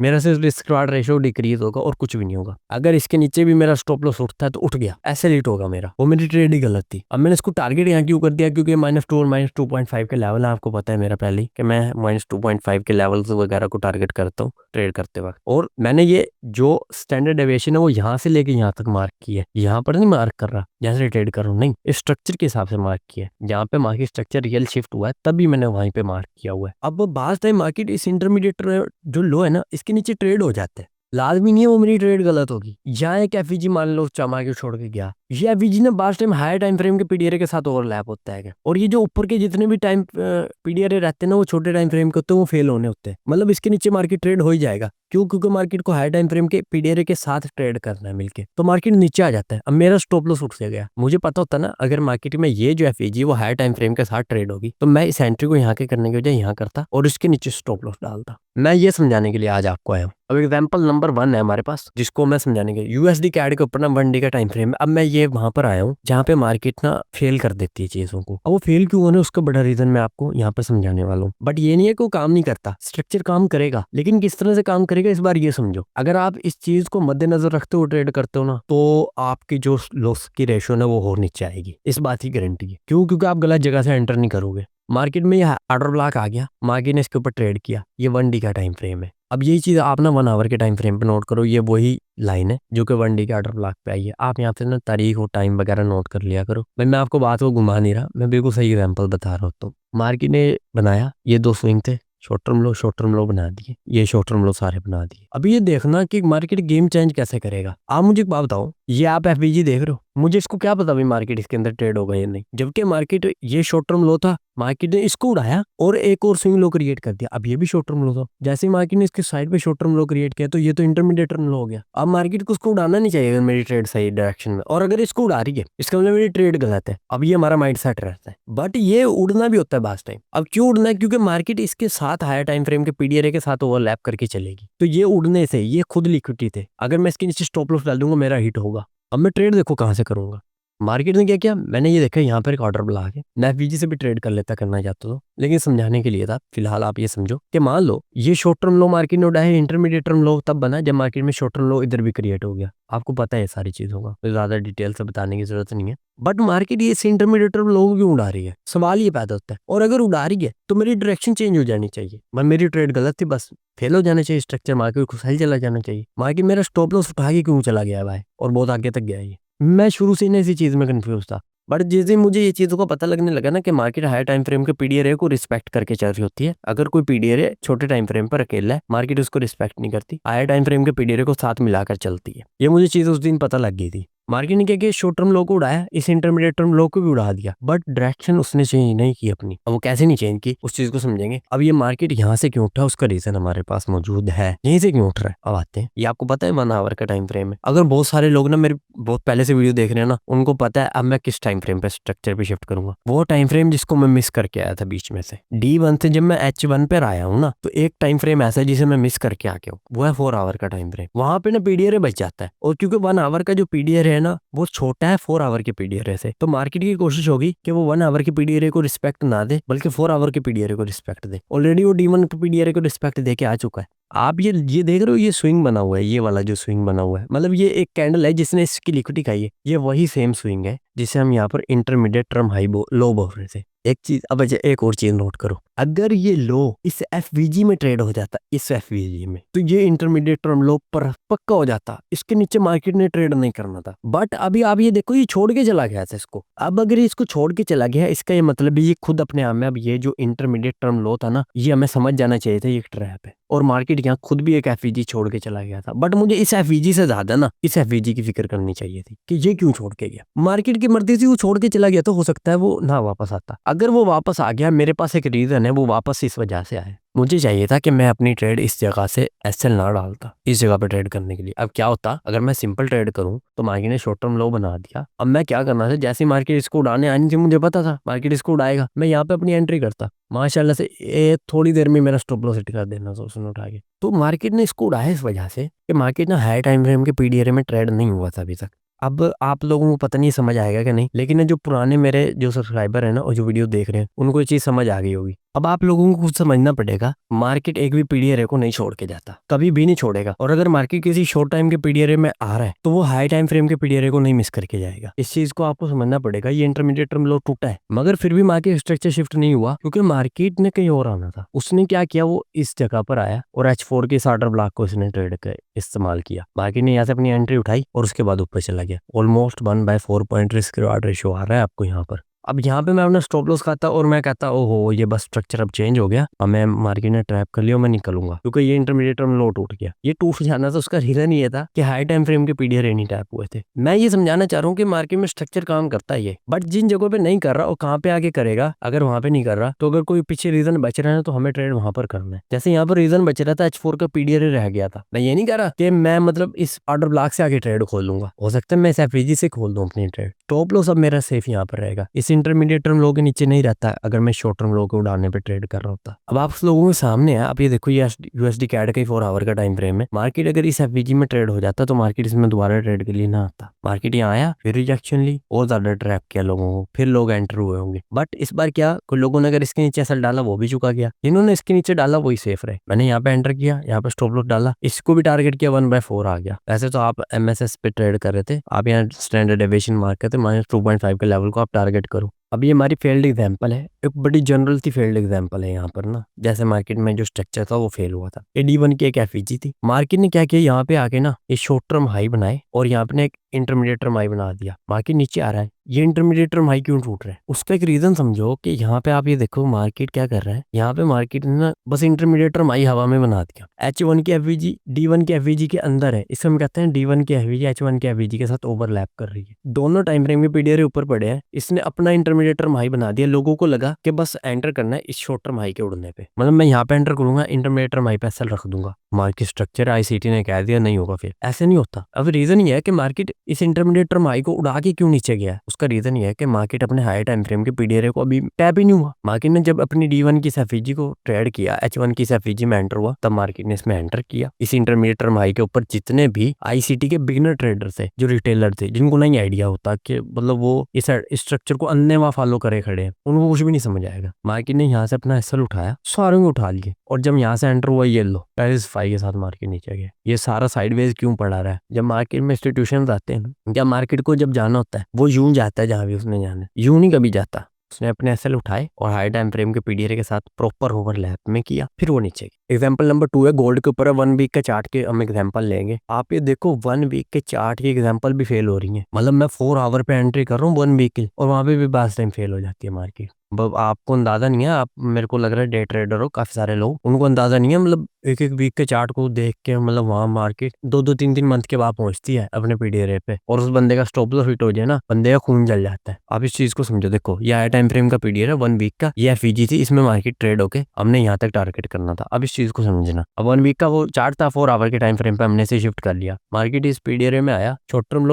मेरा सिर्फ रिस्क रिवार्ड रेशियो डिक्रीज होगा और कुछ भी नहीं होगा। अगर इसके नीचे भी मेरा स्टॉप लॉस उठता है तो उठ गया, ऐसे लेट होगा मेरा, वो मेरी ट्रेड ही गलत थी। अब मैंने इसको टारगेट यहाँ क्यों कर दिया? क्योंकि -2 और -2.5 के लेवल है, आपको पता है मेरा पहले कि मैं -2.5 के लेवल वगैरह को टारगेट करता हूँ ट्रेड करते वक्त। और मैंने ये जो स्टैंडर्ड डेविएशन है वो यहाँ से लेके यहाँ तक मार्क की है, यहाँ पर नहीं मार्क कर रहा जहाँ से ट्रेड कर रहा हूँ, नहीं, इस स्ट्रक्चर के हिसाब से मार्क किया है। जहाँ पे मार्केट स्ट्रक्चर रियल शिफ्ट हुआ है तभी मैंने वहीं पे मार्क किया हुआ है। अब बात टाइम मार्केट इस इंटरमीडिएट जो लो है ना, इसके नीचे ट्रेड हो जाते हैं, लाजमी नहीं है वो मेरी ट्रेड गलत होगी। यहाँ एक एफईजी मान लो चमा के छोड़ के गया, ये एफईजी ना बास टाइम हायर टाइम फ्रेम के पीडीआर के साथ ओवरलैप होता है। और ये जो ऊपर के जितने भी टाइम पीडीआर रहते हैं ना, वो छोटे टाइम फ्रेम के होते हैं, वो फेल होने होते हैं। मतलब इसके नीचे मार्केट ट्रेड हो ही जाएगा, क्यों? क्योंकि मार्केट को हाई टाइम फ्रेम के पीडीआरए के साथ ट्रेड करना है मिलके, तो मार्केट नीचे आ जाता है। अब मेरा स्टॉप लॉस उठ से गया। मुझे पता होता ना अगर मार्केट में ये जो एफईजी वो हाई टाइम फ्रेम के साथ ट्रेड होगी तो मैं इस एंट्री को यहाँ के करने के बजाय यहाँ करता और इसके नीचे स्टॉप लॉस डालता। मैं ये समझाने के लिए आज आपको आया हूँ। अब एग्जांपल नंबर 1 है हमारे पास जिसको मैं समझाने के यूएसडी कैड के ऊपर ना 1 डे का टाइम फ्रेम है। अब मैं ये वहां पर आया हूँ जहाँ पे मार्केट ना फेल कर देती है चीजों को। अब वो फेल क्यों होने उसका बड़ा रीजन मैं आपको यहाँ पे समझाने वाला हूँ। बट ये नहीं है कि वो काम नहीं करता, स्ट्रक्चर काम करेगा, लेकिन किस तरह से काम करेगा इस बार ये समझो। अगर आप इस चीज को मद्देनजर रखते हुए ट्रेड करते हो ना तो आपकी जो लॉस की रेशियो ना वो और नीचे आएगी, इस बात की गारंटी है। क्यों? क्योंकि आप गलत जगह से एंटर नहीं करोगे। मार्केट में ये ऑर्डर ब्लॉक आ गया, मार्केट ने इसके ऊपर ट्रेड किया, ये 1 डी का टाइम फ्रेम है। अब यही चीज आप ना 1 आवर के टाइम फ्रेम पे नोट करो, ये वही लाइन है जो कि 1 डे के ऑर्डर ब्लॉक पे आई है। आप यहाँ पे ना तारीख और टाइम वगैरह नोट कर लिया करो। मैं आपको बात को घुमा नहीं रहा, मैं बिल्कुल सही एग्जांपल बता रहा हूँ। तो मार्केट ने बनाया, ये 2 स्विंग थे, शॉर्ट टर्म लो बना दिए, ये शॉर्ट टर्म लो सारे बना दिए। अब ये देखना कि मार्केट गेम चेंज कैसे करेगा। आप मुझे एक बात बताओ, ये आप एफबीजी देख रहे हो, मुझे इसको क्या पता भाई मार्केट इसके अंदर ट्रेड होगा या नहीं, जबकि मार्केट ये शॉर्ट टर्म लो था, मार्केट ने इसको उड़ाया और एक और स्विंग लो क्रिएट कर दिया। अब ये भी शॉर्ट टर्म लो था, जैसे ही मार्केट ने इसके साइड पे शॉर्ट टर्म लो क्रिएट किया तो ये तो इंटरमीडिएट टर्म लो हो गया। अब मार्केट को उसको उड़ाना नहीं चाहिए अगर मेरी ट्रेड सही डायरेक्शन में, और अगर इसको उड़ा रही है इसका मतलब मेरी ट्रेड गलत है। अब ये हमारा माइंड सेट रहता है, बट ये उड़ना भी होता है बास टाइम। अब क्यों उड़ना है? क्योंकि मार्केट इसके साथ हायर टाइम फ्रेम के पीडीआरए के साथ ओवरलैप करके चलेगी, तो ये उड़ने से ये खुद लिक्विडिटी थे। अगर मैं इसके नीचे स्टॉप लॉस डाल दूंगा मेरा हिट होगा। अब मैं ट्रेड देखो कहां से करूंगा। मार्केट ने क्या किया, मैंने ये देखा यहाँ पर एक ऑर्डर ब्लॉक है, मैं एफबीजी से भी ट्रेड कर लेता करना चाहता तो, लेकिन समझाने के लिए था। फिलहाल आप ये समझो कि मान लो ये शॉर्ट टर्म लो मार्केट ने उड़ाया, इंटरमीडिएट टर्म लो तब बना जब मार्केट में शॉर्ट टर्म लो इधर भी क्रिएट हो गया। आपको पता है सारी चीज होगा, तो ज्यादा डिटेल से बताने की जरूरत नहीं है। बट मार्केट ये इंटरमीडिएट टर्म लो क्यों उड़ा रही है, सवाल ये पैदा होता है। और अगर उड़ा रही है तो मेरी डायरेक्शन चेंज हो जानी चाहिए। मेरी ट्रेड गलत थी, बस फेल हो जाना चाहिए स्ट्रक्चर, मार्केट को सही चला जाना चाहिए। मार्केट मेरा स्टॉप लॉस उठा के क्यों चला गया भाई, और बहुत आगे तक गया ये। मैं शुरू से इसी चीज में कंफ्यूज था, बट जिस दिन मुझे ये चीजों का पता लगने लगा ना कि मार्केट हायर टाइम फ्रेम के पीडीआरए को रिस्पेक्ट करके चल रही होती है। अगर कोई पीडीआरए छोटे टाइम फ्रेम पर अकेला है, मार्केट उसको रिस्पेक्ट नहीं करती, हायर टाइम फ्रेम के पीडीआरए को साथ मिलाकर चलती है। ये मुझे चीज उस दिन पता लग गई थी। मार्केट ने क्या किया, शॉर्ट टर्म लो को उड़ाया, इस इंटरमीडिएट टर्म लो को भी उड़ा दिया, बट डायरेक्शन उसने चेंज नहीं की अपनी। अब वो कैसे नहीं चेंज की उस चीज को समझेंगे। अब ये मार्केट यहाँ से क्यों उठा उसका रीजन हमारे पास मौजूद है, यहीं से क्यों उठ रहा है अब आते हैं। ये आपको पता है 1 आवर का टाइम फ्रेम है। अगर बहुत सारे लोग ना मेरे बहुत पहले से वीडियो देख रहे हैं ना, उनको पता है अब मैं किस टाइम फ्रेम पे स्ट्रक्चर पे शिफ्ट करूंगा। वो टाइम फ्रेम जिसको मैं मिस करके आया था बीच में से D1 से जब मैं H1 पर आया हूँ ना, तो एक टाइम फ्रेम ऐसा है जिसे मैं मिस करके आके हूँ, वो है 4 आवर का टाइम फ्रेम। वहां पे ना पीडीआरए बच जाता है, और क्योंकि 1 आवर का जो पीडीआरए है ना वो छोटा है 4 आवर के पीडीआरए से, तो मार्केट की कोशिश होगी कि वो 1 आवर के पीडीआरए को रिस्पेक्ट ना दे बल्कि 4 आवर के पीडीआरए को रिस्पेक्ट दे। ऑलरेडी वो D1 के पीडीआरए को रिस्पेक्ट दे के आ चुका है। आप ये देख रहे हो, ये स्विंग बना हुआ है, ये वाला जो स्विंग बना हुआ है, मतलब ये एक कैंडल है जिसने इसकी लिक्विडिटी खाई है। ये वही सेम स्विंग है जिसे हम यहाँ पर इंटरमीडिएट टर्म हाई लो बोल रहे थे। एक चीज, अब एक और चीज नोट करो, अगर ये लो इस एफवीजी में ट्रेड हो जाता, इस एफवीजी में, तो ये इंटरमीडिएट टर्म लो पर पक्का हो जाता, इसके नीचे मार्केट ने ट्रेड नहीं करना था। बट अभी आप ये देखो, ये छोड़ के चला गया था इसको। अब अगर इसको छोड़ के चला गया, इसका ये मतलब ये खुद अपने आप में, अब ये जो इंटरमीडिएट टर्म लो था ना, ये हमें समझ जाना चाहिए था ये एक ट्रैप है, और मार्केट यहाँ खुद भी एक एफवीजी छोड़ के चला गया था। बट मुझे इस एफवीजी से ज्यादा ना इस एफवीजी की फिक्र करनी चाहिए थी कि ये क्यों छोड़ के गया। मार्केट की मर्जी से वो छोड़ के चला गया, तो हो सकता है वो ना वापस आता। अगर वो वापस आ गया, मेरे पास एक रीजन है, वो वापस इस वजह से आए। मुझे चाहिए था कि मैं अपनी ट्रेड इस जगह से एसएल ना डालता, इस जगह पे ट्रेड करने के लिए। अब क्या होता, अगर मैं सिंपल ट्रेड करूं तो मार्केट ने शॉर्ट टर्म लो बना दिया। अब मैं क्या करना था, जैसे मार्केट इसको उड़ाने आनी थी, मुझे पता था मार्केट इसको उड़ाएगा, मैं यहाँ पे अपनी एंट्री करता, माशाल्लाह से थोड़ी देर में मेरा स्टॉप लॉस हिट कर देना था उसने उठा के। तो मार्केट ने इसको उड़ाया इस वजह से कि मार्केट ना हाई टाइम फ्रेम के पीडीआरए में ट्रेड नहीं हुआ था अभी तक। अब आप लोगों को पता नहीं समझ आएगा कि नहीं, लेकिन जो पुराने मेरे जो सब्सक्राइबर है ना और जो वीडियो देख रहे हैं, उनको ये चीज समझ आ गई होगी। अब आप लोगों को कुछ समझना पड़ेगा, मार्केट एक भी पीडीआरए को नहीं छोड़ के जाता, कभी भी नहीं छोड़ेगा। और अगर मार्केट किसी शॉर्ट टाइम के पीडीआरए में आ रहा है तो वो हाई टाइम फ्रेम के पीडीआरए को नहीं मिस करके जाएगा। इस चीज को आपको समझना पड़ेगा। ये इंटरमीडिएट टर्म लो टूटा है, मगर फिर भी मार्केट स्ट्रक्चर शिफ्ट नहीं हुआ, क्योंकि मार्केट ने कहीं और आना था। उसने क्या किया, वो इस जगह पर आया और H4 के ऑर्डर ब्लॉक को इसने ट्रेड का इस्तेमाल किया। मार्केट ने यहाँ से अपनी एंट्री उठाई और उसके बाद ऊपर चला गया। Almost 1/4 point risk reward ratio आ रहा है आपको यहाँ पर। अब यहाँ पे मैं अपना स्टॉप लॉस खाता और मैं कहता ओहो ये बस स्ट्रक्चर अब चेंज हो गया, अब मैं मार्केट ने ट्रैप कर लिया, मैं निकलूंगा क्योंकि ये इंटरमीडिएट टर्म लो टूट गया। ये टूट जाना था उसका रीजन ये था कि हाई टाइम फ्रेम के पीडीआर नहीं टैप हुए थे। मैं ये समझाना चाह रहा हूँ कि मार्केट में स्ट्रक्चर काम करता है ये, बट जिन जगहों पे नहीं कर रहा और कहाँ पे आगे करेगा, अगर वहां पे नहीं कर रहा तो अगर कोई पीछे रीजन बच रहा है तो हमें ट्रेड वहां पर करना है। जैसे यहाँ पर रीजन बच रहा था H4 का पीडीआर रह गया था, मैं ये नहीं कह रहा कि मैं मतलब इस ऑर्डर ब्लॉक से आगे ट्रेड खोल लूंगा, हो सकता है मैं इस एफवीजी से खोल दूं अपनी ट्रेड। टॉप लॉस अब मेरा सेफ यहाँ पर रहेगा, इस इंटरमीडिएट टर्म लो के नीचे नहीं रहता है अगर मैं शॉर्ट टर्म लो को उड़ाने पे ट्रेड कर रहा होता। अब आप लोगों के सामने है, आप ये देखो ये यूएसडी कैड का 4 आवर का टाइम फ्रेम है। मार्केट अगर इस एफवीजी में ट्रेड हो जाता तो मार्केट इसमें दोबारा ट्रेड के लिए ना आता। मार्केट यहाँ आया, फिर रिजेक्शन ली और ज्यादा ट्रैप किया लोगों को, फिर लोग एंटर हुए होंगे। बट इस बार क्या, कुछ लोगों ने अगर इसके नीचे एसएल डाला वो भी चुका गया, जिन्होंने इसके नीचे डाला वही सेफ रहे। मैंने यहाँ पे एंटर किया, यहाँ पे स्टॉप लॉस डाला, इसको भी टारगेट किया, 1/4 आ गया। वैसे तो आप एमएसएस पे ट्रेड कर रहे थे, आप यहाँ स्टैंडर्ड डेविएशन मार्क करते -2.5 के लेवल को आप टारगेट करो। अब ये हमारी फेल्ड एग्जांपल है, एक बड़ी जनरल सी फेल्ड एग्जांपल है यहाँ पर ना, जैसे मार्केट में जो स्ट्रक्चर था वो फेल हुआ था। ये D1 की एक एफईजी थी, मार्केट ने क्या किया यहाँ पे आके ना ये शॉर्ट टर्म हाई बनाए और यहाँ पे एक इंटरमीडिएट टर्म हाई बना दिया। मार्केट नीचे आ रहा है, ये इंटरमीडिएट टर्म हाई क्यों टूट रहा है, उसका एक रीजन समझो कि यहाँ पे आप ये देखो मार्केट क्या कर रहा है। यहाँ पे मार्केट ने ना बस इंटरमीडिएट टर्म हाई हवा में बना दिया। H1 की एफवीजी D1 की एफवीजी के अंदर है, इसको हम कहते हैं D1 की एफवीजी H1 की एफवीजी के साथ ओवरलैप कर रही है। दोनों टाइम फ्रेम के पीडीआर ऊपर पड़े हैं, इसने अपना इंटरमीडिएट टर्म हाई बना दिया। लोगों को लगा कि बस एंटर करना है इस शॉर्ट टर्म हाई के उड़ने पे, मतलब मैं यहाँ पे एंटर करूंगा, इंटरमीडिएट टर्म हाई पे एसएल रख दूंगा। मार्केट स्ट्रक्चर आईसीटी ने कह दिया नहीं होगा, फिर ऐसे नहीं होता। अब रीजन ये है कि मार्केट इस इंटरमीडिएट टर्म हाई को उड़ा के क्यों नीचे गया, उसका रीजन ये है कि मार्केट अपने हाई टाइम फ्रेम के पीडीआर को अभी टैप ही नहीं हुआ। मार्केट ने जब अपनी D1 की एफवीजी को ट्रेड किया, H1 की एफवीजी में एंटर हुआ, तब मार्केट ने इसमें एंटर किया। इस इंटरमीडिएट टर्म हाई के ऊपर जितने भी आईसीटी के बिगिनर ट्रेडर थे, जो रिटेलर थे, जिनको नहीं आइडिया होता कि मतलब वो इस स्ट्रक्चर को अन्यथा फॉलो करे खड़े हैं, उनको कुछ भी नहीं समझ आएगा। मार्केट ने यहाँ से अपना एसएल उठाया, सारे को उठा लिए, और जब यहाँ से एंटर हुआ ये लो पेरिस 5 के साथ मार्केट नीचे गया। ये सारा साइडवेज क्यों पड़ा रहा है? जब मार्केट में इंस्टीट्यूशन आते हैं, क्या मार्केट को जब जाना होता है वो यूं जाता है जहां भी उसने जाना है, यूं नहीं कभी जाता। उसने अपने एसएल उठाए और हाई टाइम फ्रेम के पीडीआर के साथ प्रॉपर ओवरलैप में किया, फिर वो नीचे गया। एग्जांपल नंबर 2 है गोल्ड के ऊपर, 1 वीक के चार्ट के हम एग्जांपल लेंगे। आप ये देखो 1 वीक के चार्ट की एग्जांपल भी फेल हो रही है, मतलब मैं 4 आवर पे एंट्री कर रहा हूँ 1 वीक की, और वहां पे भी बास टाइम फेल हो जाती है मार्केट। आपको अंदाजा नहीं है, आप मेरे को लग रहा है डे ट्रेडर हो काफी सारे लोग, उनको अंदाजा नहीं है, मतलब एक वीक के चार्ट को देख के मतलब वहां मार्केट 2-3 मंथ के बाद पहुंचती है अपने पीडीआर पे, और उस बंदे का स्टॉप लॉस हिट हो जाए ना, बंदे का खून जल जाता है। आप इस चीज को समझो, देखो ये हाई टाइम फ्रेम का पीडीआर है 1 वीक का, ये एफईजी थी, इसमें मार्केट ट्रेड होके हमने यहाँ तक टारगेट करना था। अब इस चीज को समझना, अब 1 वीक का वो चार्ट था, 4 आवर के टाइम फ्रेम पे हमने से शिफ्ट कर लिया। मार्केट इस पीडीआर में आया, शॉर्ट टर्म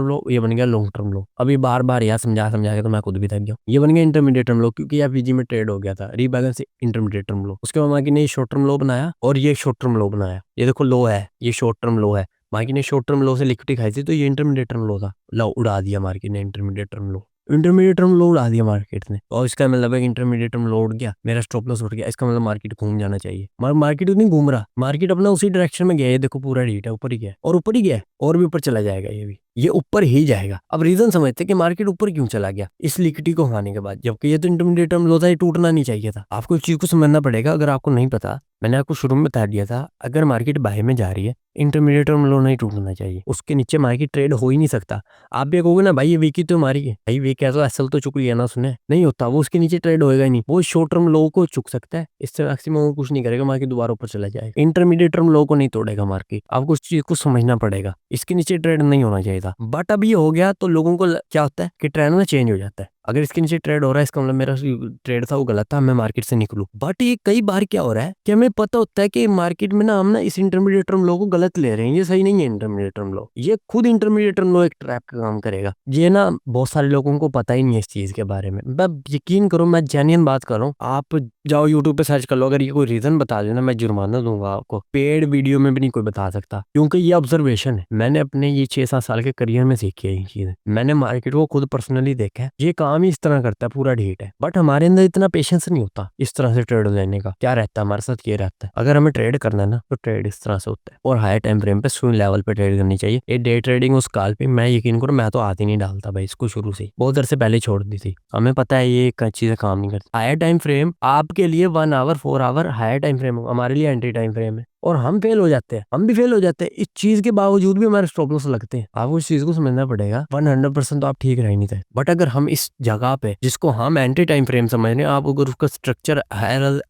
लो, ये बन गया लॉन्ग टर्म लो। अभी बार बार यार समझा के तो मैं खुद भी थक गया। ये बन गया इंटरमीडिएट टर्म लो, क्योंकि एफईजी में ट्रेड हो गया था, रीबैलेंस से इंटरमीडिएट टर्म लो। उसके बाद मार्केट ने शॉर्ट टर्म लो बनाया और ये शॉर्ट टर्म लो बनाया। ये देखो लो है, ये शॉर्ट टर्म लो है, मार्केट ने शॉर्ट टर्म लो से लिक्विडिटी खाई थी, तो ये इंटरमीडिएट टर्म लो था, लो उड़ा दिया मार्केट ने इंटरमीडिएट टर्म लो। इंटरमीडिएट टर्म लो उड़ा दिया मार्केट ने, और इसका मतलब है इंटरमीडिएट टर्म लो उड़ गया, मेरा स्टॉप लॉस उठ गया, इसका मतलब मार्केट घूम जाना चाहिए। मार्केट नहीं घूम रहा, मार्केट अपना उसी डायरेक्शन में गया है। देखो पूरा रीट है, ऊपर ही गया और ऊपर ही गया और भी ऊपर चला जाएगा, ये ऊपर ही जाएगा। अब रीजन समझते कि मार्केट ऊपर क्यों चला गया, इस लिक्विडिटी को खाने के बाद, जबकि ये तो इंटरमीडिएट टर्म लो था, ये टूटना नहीं चाहिए था। आपको इस चीज को समझना पड़ेगा, अगर आपको नहीं पता, मैंने आपको शुरू में बता दिया था, अगर मार्केट बाय में जा रही है इंटरमीडिएट टर्म लो नहीं टूटना चाहिए, उसके नीचे मार्केट ट्रेड हो ही नहीं सकता। आप भी कहोगे ना भाई ये वीक ही तो हमारी है, भाई वीक है तो एसएल तो चुक लिया ना, सुने नहीं होता, वो उसके नीचे ट्रेड होएगा ही नहीं, वो शॉर्ट टर्म लो को चुक सकता है, इससे मैक्सिमम वो कुछ नहीं करेगा, मार्केट दोबारा ऊपर चला जाएगा। इंटरमीडिएट टर्म लो को नहीं तोड़ेगा मार्केट, आपको उस चीज को समझना पड़ेगा, इसके नीचे ट्रेड नहीं होना चाहिए था। बट अब ये हो गया तो लोगों को क्या होता है कि ट्रेंड में चेंज हो जाता है। अगर इसके नीचे ट्रेड हो रहा है, इसका मतलब मेरा ट्रेड था वो गलत था, मैं मार्केट से निकलूं। बट ये कई बार क्या हो रहा है कि हमें पता होता है कि मार्केट में ना हम ना इस इंटरमीडिएट टर्म लो को गलत ले रहे हैं, ये सही नहीं है इंटरमीडिएट टर्म लो, ये खुद इंटरमीडिएट टर्म लो एक ट्रैप का काम करेगा। ये ना बहुत सारे लोगों को पता ही नहीं है इस चीज के बारे में। मैं यकीन करो, मैं जेन्युइन बात कर रहा हूँ, आप जाओ यूट्यूब पे सर्च कर लो, अगर ये कोई रीजन बता देना मैं जुर्माना दूंगा आपको, पेड वीडियो में भी नहीं कोई बता सकता, क्योंकि ये ऑब्जर्वेशन है, मैंने अपने ये 6-7 साल के करियर में सीखी है ये चीज, मैंने मार्केट को खुद पर्सनली देखा है, ये काम ही इस तरह करता है, पूरा ढीठ है। बट हमारे अंदर इतना पेशेंस नहीं होता इस तरह से ट्रेड लेने का। क्या रहता है हमारे साथ, ये रहता है अगर हमें ट्रेड करना है ना तो ट्रेड इस तरह से होता है, और हाई टाइम फ्रेम पे स्विंग लेवल पे ट्रेड करनी चाहिए। ये डे ट्रेडिंग उस काल पे मैं यकीन करो मैं तो हाथ ही नहीं डालता भाई, इसको शुरू से बहुत देर से पहले छोड़ दी थी। हमें पता है ये चीजें काम नहीं करती। हायर टाइम फ्रेम आपके लिए 1 hour 4 hour higher time frame, हमारे लिए एंट्री टाइम फ्रेम है। और हम फेल हो जाते हैं, हम भी फेल हो जाते हैं। इस चीज के बावजूद भी हमारे स्टॉप लॉस लगते हैं। आपको इस चीज को समझना पड़ेगा। 100% तो आप ठीक रह नहीं थे, बट अगर हम इस जगह पे जिसको हम एंटी टाइम फ्रेम समझ रहे हैं, आप अगर उसका structure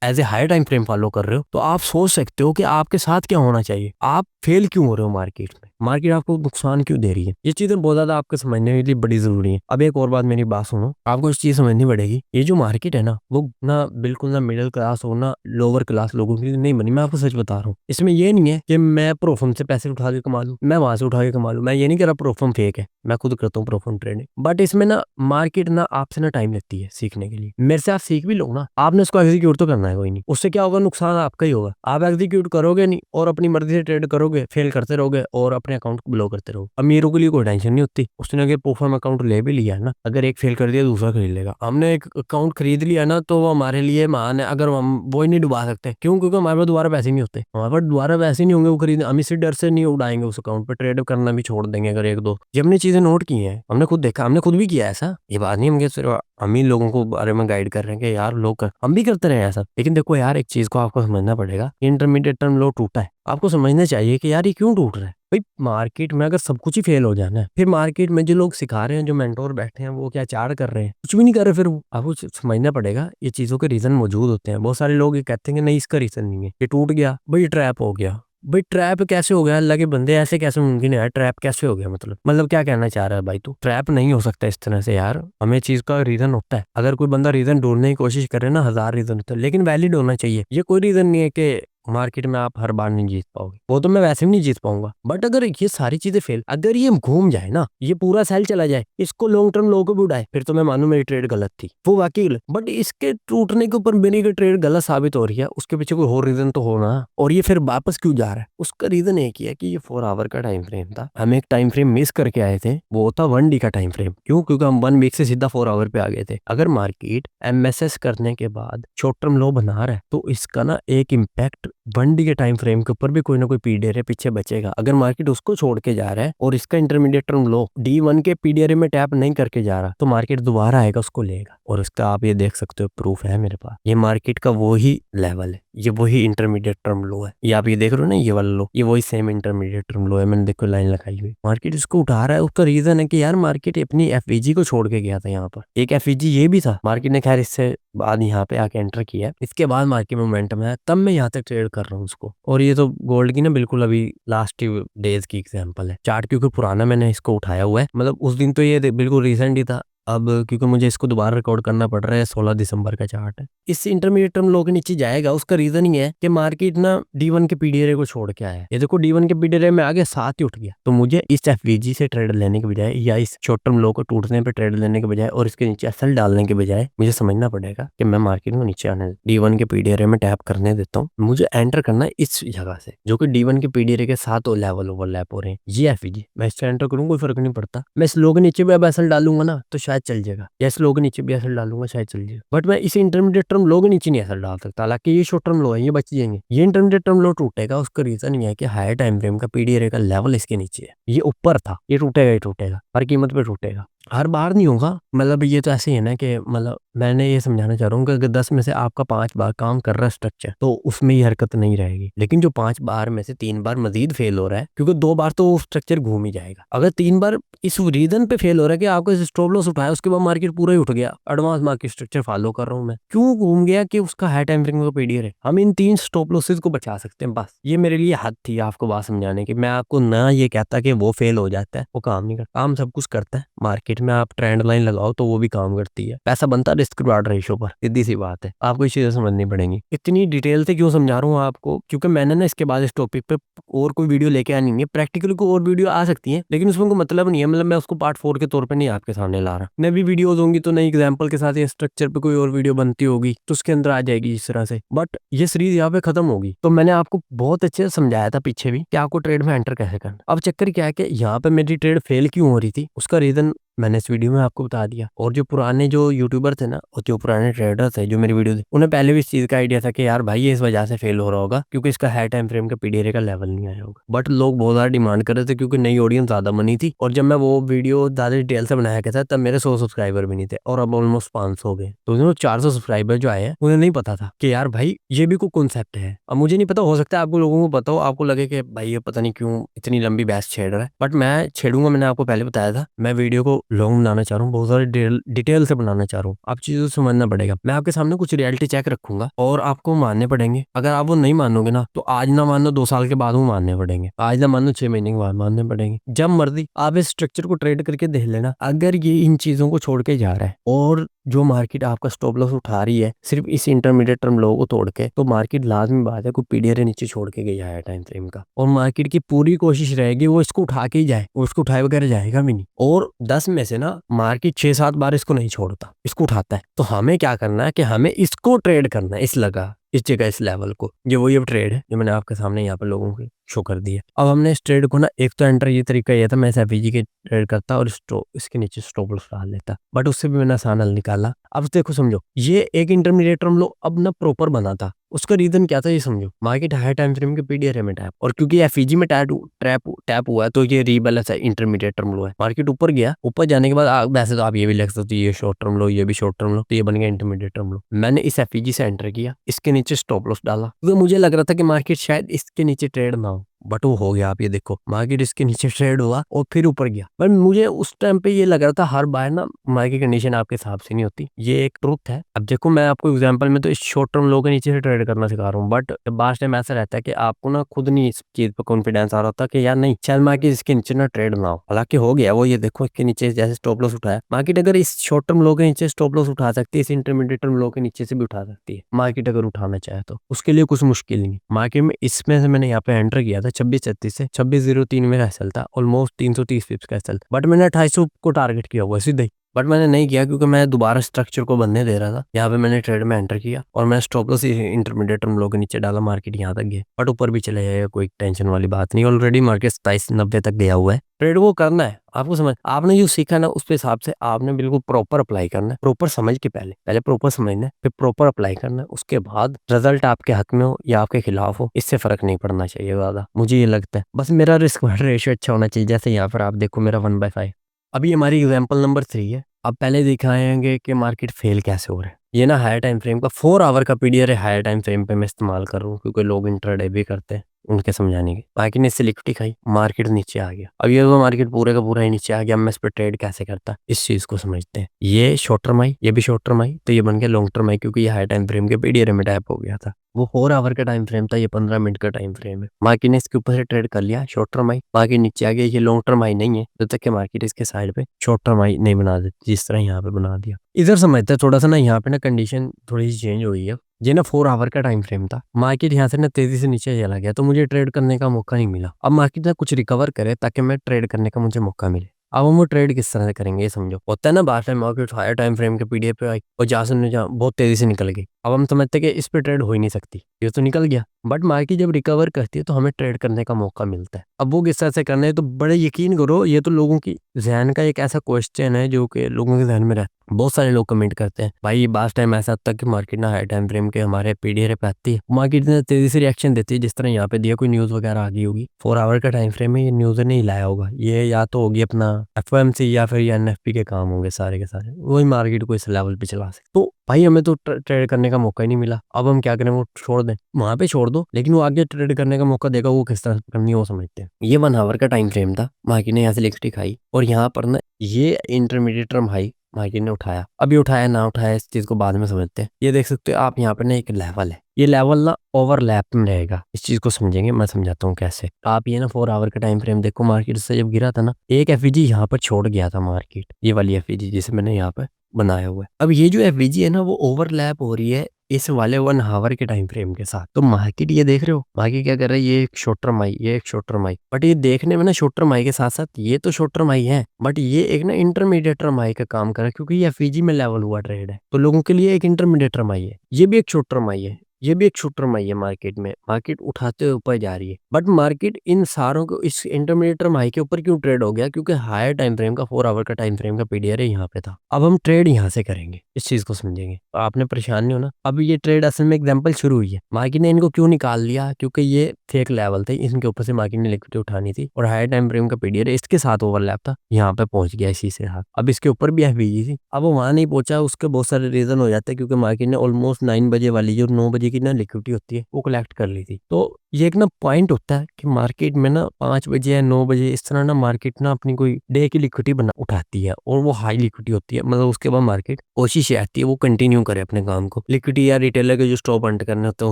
as a higher time frame follow कर रहे हो, तो आप सोच सकते हो कि आपके साथ क्या होना चाहिए। आप फेल क्यों हो रहे हो मार्केट में, मार्केट आपको नुकसान क्यों दे रही है। ये चीजें बहुत ज्यादा आपको समझने के लिए बड़ी जरूरी है। अब एक और बात, मेरी बात सुनो, आपको इस चीज समझनी पड़ेगी, ये जो मार्केट है ना, वो ना बिल्कुल ना मिडिल क्लास हो ना लोअर क्लास लोगों के लिए नहीं बनी। मैं आपको सच बता रहा हूँ। इसमें ये नहीं है कि मैं प्रोफर्म से पैसे उठा के कमा लूँ, मैं वहां से उठा के कमा लूँ। मैं ये नहीं कह रहा प्रोफर्म फेक है, मैं खुद करता हूँ प्रोफर्म ट्रेडिंग, बट इसमें ना मार्केट ना आपसे ना टाइम लगती है सीखने के लिए। मेरे से आप सीख भी लो ना, आपने उसको एग्जीक्यूट तो करना है, कोई नहीं। उससे क्या होगा, नुकसान आपका ही होगा। आप एग्जीक्यूट करोगे नहीं और अपनी मर्जी से ट्रेड करोगे, फेल करते रहोगे और अपने अकाउंट को ब्लॉक करते रहोगे। अमीरों के लिए कोई टेंशन नहीं होती। उसने अगर प्रोफर्म अकाउंट ले भी लिया है ना, अगर एक फेल कर दिया दूसरा खरीद लेगा। हमने एक अकाउंट खरीद लिया ना, तो वो हमारे लिए महान है। अगर हम वो ही नहीं डुबा सकते, क्यों? क्योंकि हमारे पास दोबारा पैसे नहीं होते, हमारे पास दोबारा पैसे नहीं होंगे वो खरीदने। हम इसी डर से नहीं उड़ाएंगे उस अकाउंट पे, ट्रेड करना भी छोड़ देंगे अगर एक दो। ये हमने चीजें नोट की हैं, हमने खुद देखा, हमने खुद भी किया ऐसा। ये बात नहीं हम सिर्फ अमीर लोगों को बारे में गाइड कर रहे हैं कि यार लोग हम भी करते रहे ऐसा। लेकिन देखो यार, एक चीज को आपको समझना पड़ेगा, इंटरमीडिएट टर्म लो टूटा है। आपको समझना चाहिए कि यार ये क्यों टूट रहा है। भाई मार्केट में अगर सब कुछ ही फेल हो जाना है, फिर मार्केट में जो लोग सिखा रहे हैं, जो मेंटोर बैठे हैं, वो क्या चार्ट कर रहे हैं, कुछ भी नहीं कर रहे। फिर वो आपको समझना पड़ेगा, ये चीजों के रीजन मौजूद होते हैं। बहुत सारे लोग ये कहते हैं कि नहीं इसका रीजन नहीं है, ये टूट गया, भाई ट्रैप हो गया। भाई ट्रैप कैसे हो गया? अल्लाह के बंदे, ऐसे कैसे मुमकिन है? ट्रैप कैसे हो गया? मतलब क्या कहना चाह रहा है भाई? तू ट्रैप नहीं हो सकता इस तरह से यार। हमें चीज का रीजन होता है। अगर कोई बंदा रीजन ढूंढने की कोशिश करे ना, 1000 रीजन होता है, लेकिन वैलिड होना चाहिए। ये कोई रीजन नहीं है कि मार्केट में आप हर बार नहीं जीत पाओगे, वो तो मैं वैसे भी नहीं जीत पाऊंगा। बट अगर ये सारी चीजें फेल, अगर ये घूम जाए ना, ये पूरा सेल चला जाए, इसको लॉन्ग टर्म लो को भी उड़ाए, फिर तो मैं मानू मेरी ट्रेड गलत थी, वो वाकई गलत। बट इसके टूटने के ऊपर मेरी ट्रेड गलत साबित हो रही है, उसके पीछे कोई और रीजन तो होना। और ये फिर वापस क्यों जा रहा है? उसका रीजन एक ही है कि ये 4 आवर का टाइम फ्रेम था। हम एक टाइम फ्रेम मिस करके आए थे, वो था 1 डी का टाइम फ्रेम। क्यों? क्योंकि हम 1 वीक से सीधा 4 आवर पे आ गए थे। अगर मार्केट एमएसएस करने के बाद शॉर्ट टर्म लो बना रहा है, तो इसका ना एक इम्पैक्ट 1 डी के टाइम फ्रेम के ऊपर भी कोई ना कोई पीडीआर पीछे बचेगा। अगर मार्केट उसको छोड़ के जा रहा है और इसका इंटरमीडिएट टर्म लो D1 के पीडीआर में टैप नहीं करके जा रहा, तो मार्केट दोबारा आएगा, उसको लेगा। और उसका आप ये देख सकते हो, प्रूफ है मेरे पास। ये मार्केट का वही लेवल है, ये वही इंटरमीडिएट टर्म लो है। ये आप ये देख रहे हो ना, ये वाला लो, ये वही सेम इंटरमीडिएट टर्म लो है। मैंने देखो लाइन लगाई हुई, मार्केट इसको उठा रहा है। उसका रीजन है कि यार मार्केट अपनी एफईजी को छोड़ के गया था। यहाँ पर एक एफईजी ये भी था, मार्केट ने खैर इससे बाद यहाँ पे आके एंटर किया। इसके बाद मार्केट मोमेंटम है, तब मैं यहाँ तक ट्रेड कर रहा हूँ उसको। और ये तो गोल्ड की ना बिल्कुल अभी लास्ट डेज की एग्जांपल है। चार्ट क्योंकि पुराना मैंने इसको उठाया हुआ है, मतलब उस दिन तो ये बिल्कुल रिसेंट ही था। अब क्योंकि मुझे इसको दोबारा रिकॉर्ड करना पड़ रहा है, 16 दिसंबर का चार्ट है। इस इंटरमीडिएट टर्म लो के नीचे जाएगा। उसका रीजन ही है कि मार्केट ना D1 के पीडीआर को छोड़ के आया है। ये देखो D1 के पीडीआर में आगे 7 ही उठ गया। तो मुझे इस एफवीजी से ट्रेड लेने के बजाय, या इस शॉर्ट टर्म लो को टूटने पे ट्रेड लेने के बजाय और इसके नीचे एसएल डालने के बजाय, मुझे समझना पड़ेगा कि मैं मार्केट में नीचे आने D1 के पीडीआर में टैप करने देता हूँ। मुझे एंटर करना है इस जगह से, जो कि D1 के पीडीआर के साथ लेवल ओवरलैप हो रहे हैं। ये एफवीजी मैं इससे एंटर करूँ, कोई फर्क नहीं पड़ता। मैं इस लो के नीचे भी अब एसएल डालूंगा ना, तो शायद चल जाएगा। या इस लो के नीचे भी एसएल डालूंगा, शायद चल जाएगा। बट मैं इस इंटरमीडिएट टर्म लो के नीचे नहीं एसएल डाल सकता। हालांकि ये शॉर्ट टर्म लो है, ये बच जाएंगे। ये इंटरमीडिएट टर्म लो टूटेगा, उसका रीजन ये है कि हायर टाइम फ्रेम का पीडीआर का लेवल इसके नीचे है। ये ऊपर था, ये टूटेगा ही टूटेगा, हर कीमत पे टूटेगा। हर बार नहीं होगा। मतलब ये तो ऐसे ही है ना कि मतलब मैंने ये समझाना चाह रहा हूँ कि अगर 10 में से आपका 5 बार काम कर रहा है स्ट्रक्चर, तो उसमें ये हरकत नहीं रहेगी। लेकिन जो 5 बार में से 3 बार मजीद फेल हो रहा है, क्योंकि 2 बार तो वो स्ट्रक्चर घूम ही जाएगा। अगर 3 बार इस रीजन पे फेल हो रहा है कि आपको स्टॉप लॉस उठाया, उसके बाद मार्केट पूरा ही उठ गया, एडवांस मार्केट स्ट्रक्चर फॉलो कर रहा हूँ मैं, क्यों घूम गया? कि उसका हाई टाइम फ्रेम का पीडीआर है। हम इन 3 स्टॉप लॉसेस को बचा सकते हैं, बस। ये मेरे लिए हद थी आपको बात समझाने की। मैं आपको ना ये कहता कि वो फेल हो जाता है, वो काम नहीं करता। काम सब कुछ करता है मार्केट में। आप ट्रेंड लाइन लगाओ तो वो भी काम करती है। पैसा बनता है रिस्क रिवार्ड रेशो पर, सीधी सी बात है। आपको ये चीजें समझनी पड़ेंगी। इतनी डिटेल से क्यों समझा रहा हूँ आपको? क्योंकि मैंने ना इसके बाद इस टॉपिक पे और कोई वीडियो लेके आनी नहीं है। प्रैक्टिकली कोई और वीडियो आ सकती है, लेकिन उसमें कोई मतलब नहीं है। मतलब मैं उसको पार्ट 4 के तौर पे नहीं आपके सामने ला रहा। नई वीडियोज होंगी तो नई एग्जांपल के साथ, ये स्ट्रक्चर पे कोई और वीडियो बनती होगी तो उसके अंदर आ जाएगी इस तरह से। बट ये सीरीज यहाँ पे खत्म होगी। तो मैंने आपको बहुत अच्छे से समझाया था पीछे भी कि आपको ट्रेड में एंटर कैसे करना। अब चक्कर क्या है कि यहाँ पे मेरी ट्रेड फेल क्यों हो रही थी, उसका रीजन मैंने इस वीडियो में आपको बता दिया। और जो पुराने जो यूट्यूबर थे ना और जो पुराने ट्रेडर थे जो मेरी वीडियो थे, उन्हें पहले भी इस चीज का आइडिया था कि यार भाई ये इस वजह से फेल हो रहा होगा क्योंकि इसका हाई टाइम फ्रेम का पीडीआर का लेवल नहीं आया होगा। बट लोग बहुत ज्यादा डिमांड कर रहे थे क्योंकि नई ऑडियंस ज्यादा बनी थी। और जब मैं वो वीडियो ज्यादा डिटेल से बनाया गया था तब मेरे 100 सब्सक्राइबर भी नहीं थे और अब ऑलमोस्ट 500 हो गए। तो 400 सब्सक्राइबर जो आए हैं उन्हें नहीं पता था कि यार भाई ये भी कोई कॉन्सेप्ट है। अब मुझे नहीं पता, हो सकता है आपको लोगों को पता हो, आपको लगे कि भाई ये पता नहीं क्यों इतनी लंबी बहस छेड़ रहा है, बट मैं छेड़ूंगा। मैंने आपको पहले बताया था मैं वीडियो को लॉन्ग बनाना चाह रहा हूँ, बहुत सारे डिटेल से बनाना चाह रहा हूँ। आप चीजों को समझना पड़ेगा। मैं आपके सामने कुछ रियलिटी चेक रखूंगा और आपको मानने पड़ेंगे। अगर आप वो नहीं मानोगे ना तो आज ना मानो 2 साल के बाद वो मानने पड़ेंगे, आज ना मानो 6 महीने के बाद मानने पड़ेंगे, जब मर्जी आप इस स्ट्रक्चर को ट्रेड करके देख लेना। अगर ये इन चीजों को छोड़ के जा रहा है और जो मार्केट आपका स्टॉप लॉस उठा रही है सिर्फ इस इंटरमीडिएट टर्म लो को तोड़ के, तो मार्केट लाजमी बात है कोई पीडीआर नीचे छोड़ के गया है टाइम फ्रेम का। और मार्केट की पूरी कोशिश रहेगी वो इसको उठा के ही जाए, वो इसको उठाए वगैरह जाएगा भी नहीं। और 10 में से ना मार्केट 6-7 बार इसको नहीं छोड़ता, इसको उठाता है। तो हमें क्या करना है कि हमें इसको ट्रेड करना है, इस लगा इस जगह इस लेवल को। ये वही अब ट्रेड है जो मैंने आपके सामने यहाँ पर लोगों को शो कर दिया। अब हमने इस ट्रेड को ना, एक तो एंटर ये तरीका ये था, मैं एफईजी के ट्रेड करता और इसके नीचे स्टॉप लॉस डाल लेता, बट उससे भी मैंने आसान हल निकाला। अब देखो समझो, ये एक इंटरमीडिएट टर्म लो अब ना प्रॉपर बना था। उसका रीजन क्या था ये समझो, मार्केट हाई टाइम फ्रेम के पीडीआर में टैप, और क्योंकि एफईजी में टैप हुआ है तो ये रीबैलेंस है, इंटरमीडिएट टर्म लो है। मार्केट ऊपर गया, ऊपर जाने के बाद वैसे तो आप ये भी लिख सकते हो ये शॉर्ट टर्म लो, ये भी शॉर्ट टर्म लो, तो ये बन गया इंटरमीडिएट टर्म लो। मैंने इस एफईजी से एंटर किया, इसके नीचे स्टॉप लॉस डाला क्योंकि मुझे लग रहा था कि मार्केट शायद इसके नीचे ट्रेड ना हो, बट वो हो गया। आप ये देखो मार्केट इसके नीचे ट्रेड हुआ और फिर ऊपर गया। बट मुझे उस टाइम पे ये लग रहा था हर बार ना मार्केट कंडीशन आपके हिसाब से नहीं होती, ये एक ट्रुथ है। अब देखो मैं आपको एग्जांपल में तो इस शॉर्ट टर्म लो के नीचे से ट्रेड करना सिखा रहा हूँ, बट बार टाइम ऐसा रहता है कि आपको ना खुद नहीं इस चीज पर कॉन्फिडेंस आ रहा होता कि यार नहीं शायद मार्केट इसके नीचे ना ट्रेड ना हो। हालांकि हो गया वो, ये देखो इसके नीचे जैसे स्टॉप लॉस उठाया मार्केट। अगर इस शॉर्ट टर्म लो के नीचे स्टॉप लॉस उठा सकती है, इस इंटरमीडिएट टर्म लो के नीचे से भी उठा सकती है मार्केट, अगर उठाना चाहे तो उसके लिए कुछ मुश्किल नहीं। मार्केट में इसमें से मैंने यहाँ पे एंटर किया था 26:36 से 26:03 मेरा एसएल था, ऑलमोस्ट 330 पिप्स का एसएल, बट मैंने 2800 को टारगेट किया हुआ सीधे ही। बट मैंने नहीं किया क्योंकि मैं दोबारा स्ट्रक्चर को बनने दे रहा था। यहाँ पे मैंने ट्रेड में एंटर किया और मैं स्टॉप लॉस इंटरमीडिएट टर्म लो के नीचे डाला, मार्केट यहाँ तक गया, बट ऊपर भी चले जाएगा, कोई टेंशन वाली बात नहीं। ऑलरेडी मार्केट 2790 तक गया हुआ है। ट्रेड वो करना है आपको, समझ आपने जो सीखा ना उसके हिसाब से आपने बिल्कुल प्रॉपर अप्लाई करना है, प्रॉपर समझ के पहले प्रॉपर समझना है, फिर प्रॉपर अप्लाई करना है। उसके बाद रिजल्ट आपके हक में हो या आपके खिलाफ हो, इससे फर्क नहीं पड़ना चाहिए ज्यादा, मुझे ये लगता है। बस मेरा रिस्क रेशियो अच्छा होना चाहिए। जैसे यहाँ पर आप देखो मेरा 1/5। अभी हमारी एग्जाम्पल नंबर 3 है। अब पहले दिखाएंगे कि मार्केट फेल कैसे हो रहा है। ये ना हायर टाइम फ्रेम का 4 आवर का पीडीआर है, हायर टाइम फ्रेम पे मैं इस्तेमाल कर रहा हूँ क्योंकि लोग इंट्राडे भी करते हैं, उनके समझाने के। मार्केट ने इससे लिक्विडिटी खाई, मार्केट नीचे आ गया। अब ये वो मार्केट पूरे का पूरा ही नीचे आ गया, मैं इस पर ट्रेड कैसे करता इस चीज को समझते हैं। ये शॉर्ट टर्म आई, ये भी शॉर्ट टर्म आई, तो ये बन गया लॉन्ग टर्म आई क्योंकि ये हायर टाइम फ्रेम के पीडीआर में टैप हो गया था। वो 4 आवर का टाइम फ्रेम था, ये 15 मिनट का टाइम फ्रेम है। मार्केट ने इसके ऊपर से ट्रेड कर लिया, शॉर्ट टर्म आई, मार्केट नीचे आ गया। ये लॉन्ग टर्म आई नहीं है जब तक कि मार्केट इसके साइड पे शॉर्ट टर्म आई नहीं बना देती, जिस तरह यहाँ पे बना दिया। इधर समझते हैं थोड़ा सा ना, यहाँ पे ना कंडीशन थोड़ी सी चेंज हुई है। ये ना 4 आवर का टाइम फ्रेम था, मार्केट यहाँ से ना तेजी से नीचे चला गया तो मुझे ट्रेड करने का मौका नहीं मिला। अब मार्केट ना कुछ रिकवर करे ताकि मैं ट्रेड करने का मुझे मौका मिले। अब हम वो ट्रेड किस तरह से करेंगे ये समझो। होता है ना बार time market higher time frame के पीडीएफ पे आई और जहाँ बहुत तेजी से निकल गई। अब हम समझते हैं कि इस पे ट्रेड हो ही नहीं सकती, ये तो निकल गया। बट मार्केट जब रिकवर करती है तो हमें ट्रेड करने का मौका मिलता है। अब वो किस तरह से करना है, तो बड़े यकीन करो ये तो लोगों की जहन का एक ऐसा क्वेश्चन है जो कि लोगों के जहन में रहता है। बहुत सारे लोग कमेंट करते हैं भाई ये बास टाइम ऐसा होता है कि मार्केट ना हाई टाइम फ्रेम के हमारे पीडीआर पे आती है, मार्केट इतना तेजी से रिएक्शन देती है, जिस तरह यहाँ पे दिया कोई न्यूज वगैरह आ गई होगी। 4 आवर का टाइम फ्रेम है, ये न्यूज नहीं लाया होगा, ये या तो होगी अपना एफओएमसी या फिर एनएफपी के काम होंगे सारे के सारे, वही मार्केट को इस लेवल पे चला सकते। तो भाई हमें तो ट्रेड करने का मौका ही नहीं मिला। अब हम क्या करें, वो छोड़ दें, वहां पे छोड़ दो, लेकिन वो आगे ट्रेड करने का मौका देगा, वो किस तरह करनी है वो समझते हैं। ये 1 आवर का टाइम फ्रेम था, मार्केट ने यहाँ से लिक्विडिटी खाई और यहाँ पर ना ये इंटरमीडिएट टर्म हाई मार्केट ने उठाया। अभी उठाया ना उठाया इस चीज को बाद में समझते हैं। ये देख सकते हो आप यहाँ पे ना एक लेवल है, ये लेवल ना ओवरलैप में रहेगा, इस चीज को समझेंगे, मैं समझाता हूँ कैसे। आप ये ना 4 आवर का टाइम फ्रेम देखो, मार्केट से जब गिरा था ना एक एफईजी यहाँ पर छोड़ गया था मार्केट, ये वाली एफईजी जिसे मैंने यहाँ पे बनाया हुआ है। अब ये जो एफईजी है ना वो ओवरलैप हो रही है इस वाले 1 आवर के टाइम फ्रेम के साथ। तो मार्केट ये देख रहे हो मार्केट क्या कर रहा है, ये एक शॉर्ट टर्म आई, ये एक शॉर्ट टर्म आई, बट ये देखने में ना शॉर्ट टर्म आई के साथ साथ ये तो शॉर्ट टर्म आई है, बट ये एक ना इंटरमीडिएट टर्म आई का काम कर रहा है क्योंकि ये एफईजी में लेवल हुआ ट्रेड है। तो लोगों के लिए एक इंटरमीडिएट टर्म आई है, ये भी एक शॉर्ट टर्म आई है, ये भी एक शॉर्ट टर्म हाई है मार्केट में, मार्केट उठाते हुए ऊपर जा रही है। बट मार्केट इन सारों को इस इंटरमीडिएट टर्म हाई के ऊपर क्यों ट्रेड हो गया? क्योंकि हायर टाइम फ्रेम का 4 आवर का टाइम फ्रेम का पीडीआर यहाँ पे था। अब हम ट्रेड यहाँ से करेंगे, इस चीज को समझेंगे। तो आपने परेशान नहीं होना। अब ये ट्रेड असल में एग्जाम्पल शुरू हुई है, मार्केट ने इनको क्यों निकाल लिया? क्योंकि ये फेक लेवल थे, इनके ऊपर से मार्केट ने लिक्विडिटी उठानी थी और हायर टाइम फ्रेम का पीडीआर इसके साथ ओवरलैप था, यहाँ पे पहुंच गया इसी से साथ। अब इसके ऊपर भी एफवीजी थी, अब वो वहां नहीं पहुंचा, उसके बहुत सारे रीजन हो जाते हैं, क्योंकि मार्केट ने ऑलमोस्ट 9 बजे वाली जो 9 बजे की ना लिक्विडिटी होती है वो कलेक्ट कर ली थी। तो ये एक ना पॉइंट होता है कि मार्केट में ना 5 बजे या 9 बजे इस तरह ना मार्केट ना अपनी कोई डे की लिक्विडिटी बना उठाती है और वो हाई लिक्विडिटी होती है। मतलब उसके बाद मार्केट कोशिश रहती है वो कंटिन्यू करे अपने काम को, लिक्विडिटी या रिटेलर के जो स्टॉप अंट करने होते हैं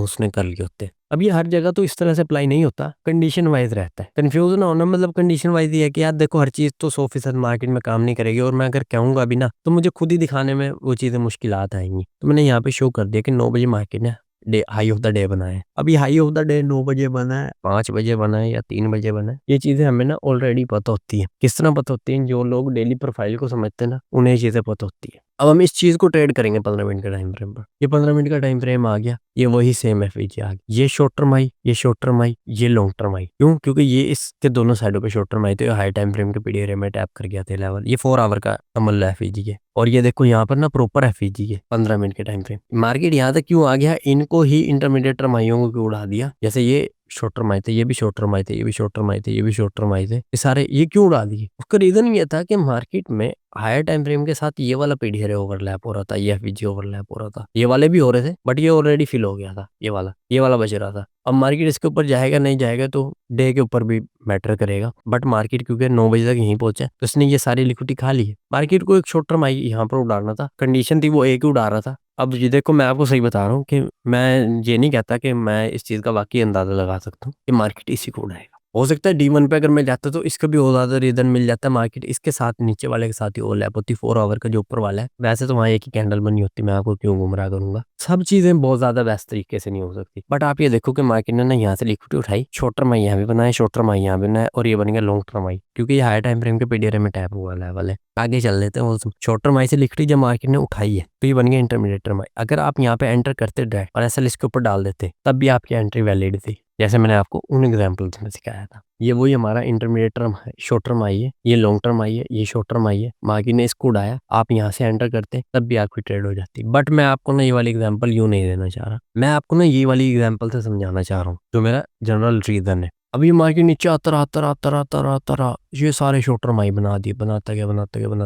उसने कर लिए होते हैं। अब ये हर जगह तो इस तरह से अप्लाई नहीं होता, कंडीशन वाइज रहता है। कंफ्यूज ना होना, मतलब कंडीशन वाइज ये है कि यार देखो हर चीज तो 100% मार्केट में काम नहीं करेगी, और मैं अगर कहूंगा भी ना तो मुझे खुद ही दिखाने में वो चीजें मुश्किलात आएंगी। तो मैंने यहाँ पे शो कर दिया कि 9 बजे मार्केट ने day high of the day बना है। अब ये हाई ऑफ द डे 9 बजे बना है, 5 बजे बना है या 3 बजे बना है, ये चीजें हमें ना ऑलरेडी पता होती है। किस तरह पता होती है? जो लोग डेली प्रोफाइल को समझते हैं ना उन्हें ये चीजें पता होती है। अब हम इस चीज को ट्रेड करेंगे 15 मिनट का टाइम फ्रेम पर। ये 15 मिनट का टाइम फ्रेम आ गया, ये वही सेम एफवीजी आ गया, ये शॉर्ट टर्म आई, ये शॉर्ट टर्म आई, ये लॉन्ग टर्म आई। क्यों? क्योंकि ये इसके दोनों साइडों पे शॉर्ट टर्म आई, तो ये हाई टाइम फ्रेम के पीडीआर में टैप कर गया था लेवल। ये 4 आवर का अमल एफवीजी है, और ये देखो यहाँ पर ना प्रॉपर एफवीजी है 15 मिनट के टाइम फ्रेम। मार्केट यहाँ तक क्यों आ गया? इनको ही इंटरमीडिएट टर्म आइयों को क्यों उड़ा दिया? जैसे ये शॉर्ट टर्म आए थे, ये भी शॉर्ट टर्म आए थे, ये भी शॉर्ट टर्म आए थे, ये भी शॉर्ट टर्म आए थे, ये सारे ये क्यों उड़ा दिए? उसका रीजन ये था कि मार्केट में हायर टाइम फ्रेम के साथ ये वाला पीडीआर ओवरलैप हो रहा था, ये एफवीजी ओवरलैप हो रहा था, ये वाले भी हो रहे थे बट ये ऑलरेडी फिल हो गया था, ये वाला बच रहा था। अब मार्केट इसके ऊपर जाएगा नहीं जाएगा तो डे के ऊपर भी मैटर करेगा, बट मार्केट क्योंकि 9 बजे तक यहीं पहुंचा तो इसने ये सारी लिक्विडिटी खा ली है। मार्केट को एक शॉर्ट टर्म आई यहाँ पर उड़ाना था, कंडीशन थी वो एक ही उड़ा रहा था। अब ये देखो मैं आपको सही बता रहा हूँ कि मैं ये नहीं कहता कि मैं इस चीज़ का वाकई अंदाज़ा लगा सकता हूँ कि मार्केट इसी को उड़ाएगा। हो सकता है D1 पे अगर मैं जाता तो इसका भी और ज़्यादा रीजन मिल जाता है, मार्केट इसके साथ नीचे वाले के साथ ही ओवरलैप होती 4 आवर का जो ऊपर वाला है। वैसे तो वहाँ एक ही कैंडल बनी होती, मैं आपको क्यों गुमराह करूंगा। सब चीज़ें बहुत ज़्यादा बेस्ट तरीके से नहीं हो सकती, बट आप ये देखो कि मार्केट ने ना यहाँ से लिक्विडिटी उठाई, शॉर्ट टर्म आई यहाँ भी बनाए, शॉर्ट टर्म आई यहाँ भी बनाए, और ये बन गया लॉन्ग टर्म आई, क्योंकि ये हायर टाइम फ्रेम के पीडीआर में टैप हुआ लेवल है। आगे चल लेते हैं। वो शॉर्ट टर्म आई से लिक्विडिटी जब मार्केट ने उठाई है तो ये बन गया इंटरमीडिएट टर्म आई। अगर आप यहाँ पे एंटर करते डायरेक्ट और एसएल इसके ऊपर डाल देते तब भी आपकी एंट्री वैलिड थी, जैसे मैंने आपको उन एग्जाम्पल्स में सिखाया था। ये वही हमारा इंटरमीडिएट टर्म है, शॉर्ट टर्म आई है, ये लॉन्ग टर्म आई है, ये शॉर्ट टर्म आई है, मार्केट ने इसको उड़ाया, आप यहाँ से एंटर करते तब भी आपकी ट्रेड हो जाती। बट मैं आपको ना ये वाली एग्जांपल यूं नहीं देना चाह रहा, मैं आपको ना ये वाली एग्जांपल से समझाना चाह रहा हूँ जो मेरा जनरल रीजन है। अब ये मार्केट नीचे आता रहा, ये सारे शॉर्ट टर्म हाई बनाता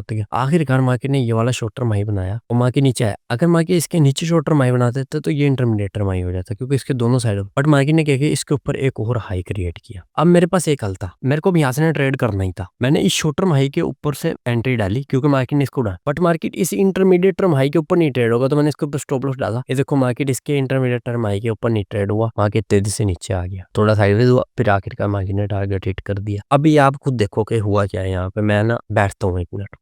गया। आखिरकार मार्केट ने ये वाला शॉर्ट टर्म हाई बनाया और मार्केट नीचे आया। अगर मार्केट इसके नीचे शॉर्ट टर्म हाई बना देते तो ये इंटरमीडिएट टर्म हाई हो जाता, क्योंकि इसके दोनों साइड। बट मार्केट ने क्या किया, इसके ऊपर एक और हाई क्रिएट किया। अब मेरे पास एक हल था, मेरे को भी यहाँ से ट्रेड करना ही था। मैंने इस शॉर्ट टर्म हाई के ऊपर से एंट्री डाली क्योंकि मार्केट ने इसको डाला, बट मार्केट इस इंटरमीडिएट टर्म हाई के ऊपर नहीं ट्रेड होगा, तो मैंने इसके ऊपर स्टॉप लॉस डाला। ये देखो मार्केट इसके इंटरमीडिएट टर्म हाई के ऊपर नहीं ट्रेड हुआ, मार्केट तेजी से नीचे आ गया, थोड़ा साइडवेज हुआ, फिर आखिरकार मार्केट ने टारगेट हिट कर दिया। अभी आप खुद देखो कि हुआ क्या है। यहाँ पे मैं ना बैठता हूँ 1 मिनट।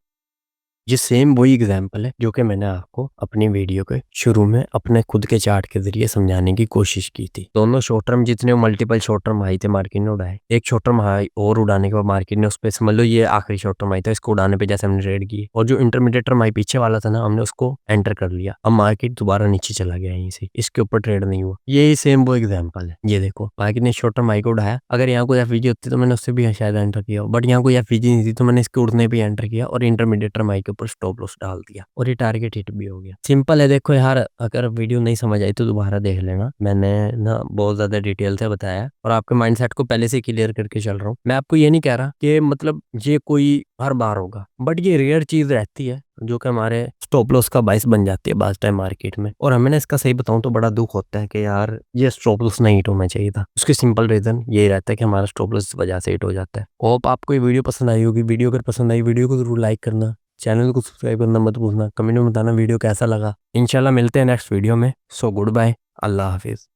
ये सेम वही एग्जाम्पल है जो कि मैंने आपको अपनी वीडियो के शुरू में अपने खुद के चार्ट के जरिए समझाने की कोशिश की थी। दोनों शॉर्ट टर्म जितने मल्टीपल शॉर्ट टर्म हाई थे मार्केट ने उड़ाए, एक शॉर्ट टर्म हाई और उड़ाने के बाद मार्केट ने उस पर समझ लो ये आखिरी शॉर्ट टर्म हाई था, इसको उड़ाने पे जैसे हमने ट्रेड की, और जो इंटरमीडिएट टर्म हाई पीछे वाला था ना हमने उसको एंटर कर लिया। अब मार्केट दोबारा नीचे चला गया, यहीं से इसके ऊपर ट्रेड नहीं हुआ। यही सेम वो एग्जाम्पल है। ये देखो मार्केट ने शॉर्ट टर्म हाई को उड़ाया, अगर यहाँ कोई एफवीजी होती तो मैंने उससे भी शायद एंटर किया, बट यहाँ कोई एफवीजी नहीं थी तो मैंने इसके उड़ने पे एंटर किया और इंटरमीडिएट टर्म हाई के ऊपर स्टॉप लॉस डाल दिया और ये टारगेट हिट भी हो गया। सिंपल है। देखो यार अगर वीडियो नहीं समझ आई तो दोबारा देख लेना, मैंने ना बहुत ज्यादा डिटेल से बताया और आपके माइंडसेट को पहले से क्लियर करके चल रहा हूँ। मैं आपको ये नहीं कह रहा कि मतलब ये कोई हर बार होगा, बट ये रेयर चीज रहती है जो कि हमारे स्टॉप लॉस का बाइस बन जाती है बाज टाइम मार्केट में। और हमें ना इसका सही बताऊं तो बड़ा दुख होता है कि यार ये स्टॉप लॉस नहीं हिट होना चाहिए था। उसकी सिंपल रीजन यही रहता है कि हमारा स्टॉप लॉस इस वजह से हिट हो जाता है। होप आपको ये वीडियो पसंद आई होगी। वीडियो अगर पसंद आई वीडियो को जरूर लाइक करना, चैनल को सब्सक्राइब करना मत भूलना, कमेंट में बताना वीडियो कैसा लगा। इंशाल्लाह मिलते हैं नेक्स्ट वीडियो में। सो गुड बाय, अल्लाह हाफिज।